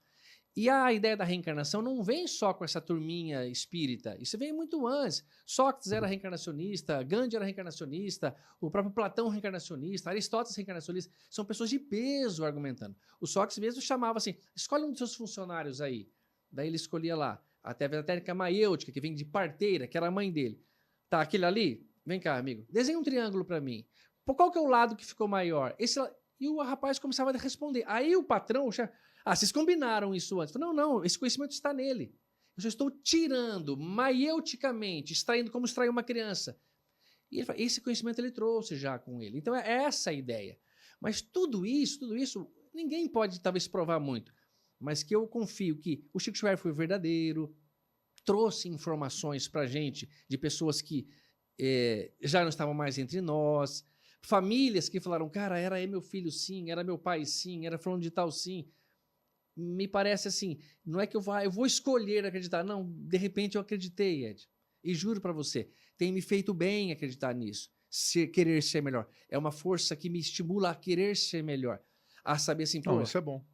E a ideia da reencarnação não vem só com essa turminha espírita. Isso vem muito antes. Sócrates era reencarnacionista, Gandhi era reencarnacionista, o próprio Platão reencarnacionista, Aristóteles reencarnacionista. São pessoas de peso argumentando. O Sócrates mesmo chamava assim, escolhe um dos seus funcionários aí. Daí ele escolhia lá. Até a técnica maêutica, que vem de parteira, que era a mãe dele. Tá, aquele ali? Vem cá, amigo. Desenha um triângulo para mim. Qual que é o lado que ficou maior? E o rapaz começava a responder. Aí o patrão, o chefe... vocês combinaram isso antes. Falei, não, esse conhecimento está nele. Eu só estou tirando, maieuticamente, extraindo como extrai uma criança. E ele fala, esse conhecimento ele trouxe já com ele. Então é essa a ideia. Mas tudo isso, ninguém pode talvez provar muito. Mas que eu confio que o Chico Xavier foi verdadeiro, trouxe informações para a gente de pessoas que já não estavam mais entre nós, famílias que falaram, cara, era meu filho sim, era meu pai sim, era fulano de tal sim. Me parece assim, não é que eu vou escolher acreditar, não, de repente eu acreditei, Ed. E juro para você, tem me feito bem acreditar nisso, querer ser melhor. É uma força que me estimula a querer ser melhor, a saber assim, pô, isso é bom.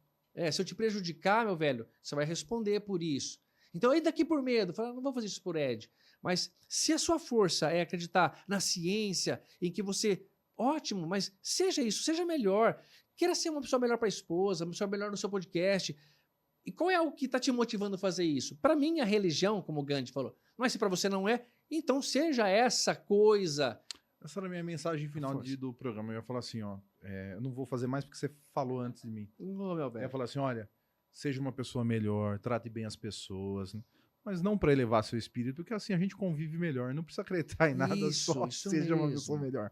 Se eu te prejudicar, meu velho, você vai responder por isso. Então, aí daqui por medo, fala, não vou fazer isso por Ed. Mas se a sua força é acreditar na ciência, em que você, ótimo, mas seja isso, seja melhor. Queira ser uma pessoa melhor para a esposa, uma pessoa melhor no seu podcast. E qual é o que está te motivando a fazer isso? Para mim, a religião, como o Gandhi falou, mas se para você não é, então seja essa coisa. Essa era a minha mensagem final do programa. Eu ia falar assim, ó, eu não vou fazer mais porque você falou antes de mim. Meu velho. Eu ia falar assim, olha, seja uma pessoa melhor, trate bem as pessoas, né? Mas não para elevar seu espírito, porque assim a gente convive melhor, não precisa acreditar em nada, só seja uma pessoa melhor.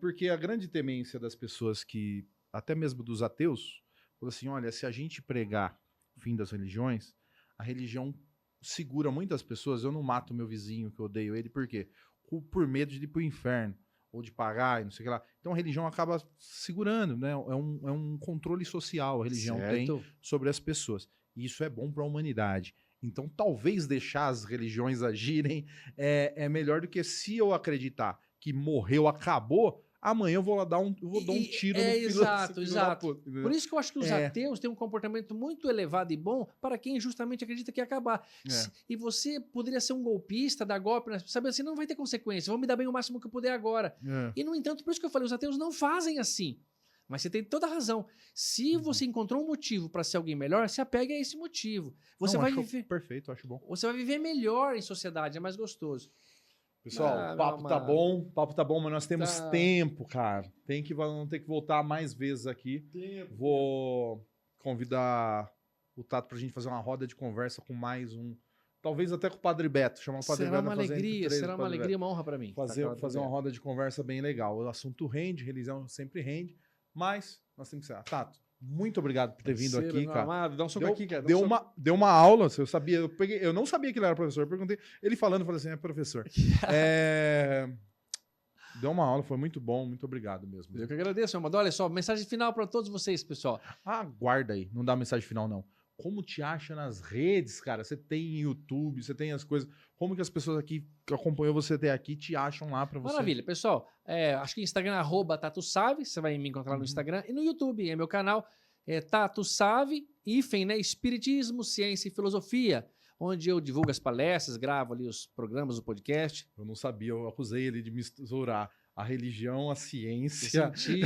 Porque a grande temência das pessoas que, até mesmo dos ateus, falou assim, olha, se a gente pregar o fim das religiões, a religião segura muitas pessoas, eu não mato meu vizinho, que eu odeio ele, por quê? Por medo de ir pro inferno, ou de pagar, e não sei o que lá. Então a religião acaba segurando, né? É um controle social, a religião tem sobre as pessoas. E isso é bom para a humanidade. Então talvez deixar as religiões agirem é melhor do que se eu acreditar que morreu, acabou, amanhã eu vou lá dar um tiro no filho da puta. Por isso que eu acho que os ateus têm um comportamento muito elevado e bom para quem justamente acredita que ia acabar. E você poderia ser um golpista, dar golpe, sabe assim, não vai ter consequência, vou me dar bem o máximo que eu puder agora. E, no entanto, por isso que eu falei, os ateus não fazem assim. Mas você tem toda a razão. Se você encontrou um motivo para ser alguém melhor, se apegue a esse motivo. Você Não, vai acho viver, perfeito, acho bom. você vai viver melhor em sociedade, é mais gostoso. Pessoal, Ah, o papo meu tá amado. bom, o papo tá bom, mas nós temos Tá. tempo, cara. Vamos ter que voltar mais vezes aqui. Vou convidar o Tato pra gente fazer uma roda de conversa com mais um. Talvez até com o Padre Beto. Chamar o Padre Será Beto uma pra fazer entre alegria, três será do uma Padre alegria, Beto. uma honra para mim. Fazer Tá, uma roda de conversa bem legal. O assunto rende, religião sempre rende, mas nós temos que ser. Tato, muito obrigado por ter vindo Parceiro, aqui, meu cara. amado, dá um soco Deu, aqui, cara. deu uma aula, eu sabia, eu não sabia que ele era professor, eu perguntei, ele falando, eu falei assim, é professor. Deu uma aula, foi muito bom, muito obrigado mesmo. Eu que agradeço, meu amado. Olha só, mensagem final para todos vocês, pessoal. Aguarda aí, não dá mensagem final não. Como te acha nas redes, cara? Você tem YouTube, você tem as coisas. Como que as pessoas aqui que acompanham você até aqui te acham lá pra você? Maravilha, pessoal. Acho que Instagram é @TatoSave, você vai me encontrar no Instagram. E no YouTube, é meu canal, Tato Save, né? Espiritismo, Ciência e Filosofia, onde eu divulgo as palestras, gravo ali os programas do podcast. Eu não sabia, eu acusei ele de misturar a religião, a Você ciência sentiu?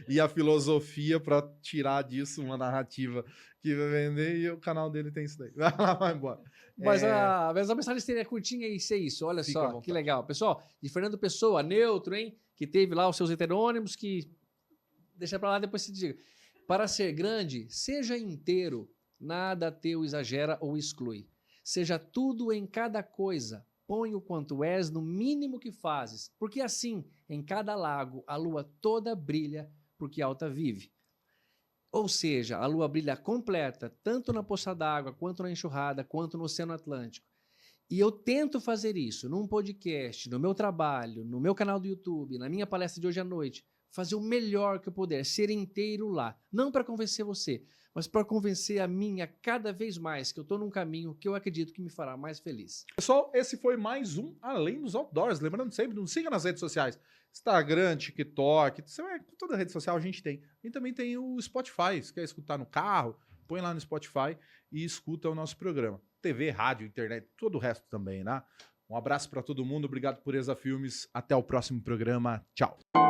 e a filosofia pra tirar disso uma narrativa que vai vender e o canal dele tem isso daí. Vai lá, vai embora. Mas a mensagem seria curtinha e ser isso. Olha Fica à só, vontade. que legal. Pessoal, de Fernando Pessoa, neutro, hein? Que teve lá os seus heterônimos, que deixa pra lá, depois se diga. Para ser grande, seja inteiro, nada teu exagera ou exclui. Seja tudo em cada coisa, põe o quanto és no mínimo que fazes, porque assim, em cada lago, a lua toda brilha, porque alta vive. Ou seja, a lua brilha completa, tanto na poça d'água, quanto na enxurrada, quanto no Oceano Atlântico. E eu tento fazer isso num podcast, no meu trabalho, no meu canal do YouTube, na minha palestra de hoje à noite, fazer o melhor que eu puder, ser inteiro lá. Não para convencer você, mas para convencer a mim a cada vez mais que eu estou num caminho que eu acredito que me fará mais feliz. Pessoal, esse foi mais um Além dos Outdoors. Lembrando sempre, nos siga nas redes sociais. Instagram, TikTok, toda rede social a gente tem. E também tem o Spotify. Se quer escutar no carro, põe lá no Spotify e escuta o nosso programa. TV, rádio, internet, todo o resto também, né? Um abraço para todo mundo. Obrigado por Pureza Filmes. Até o próximo programa. Tchau.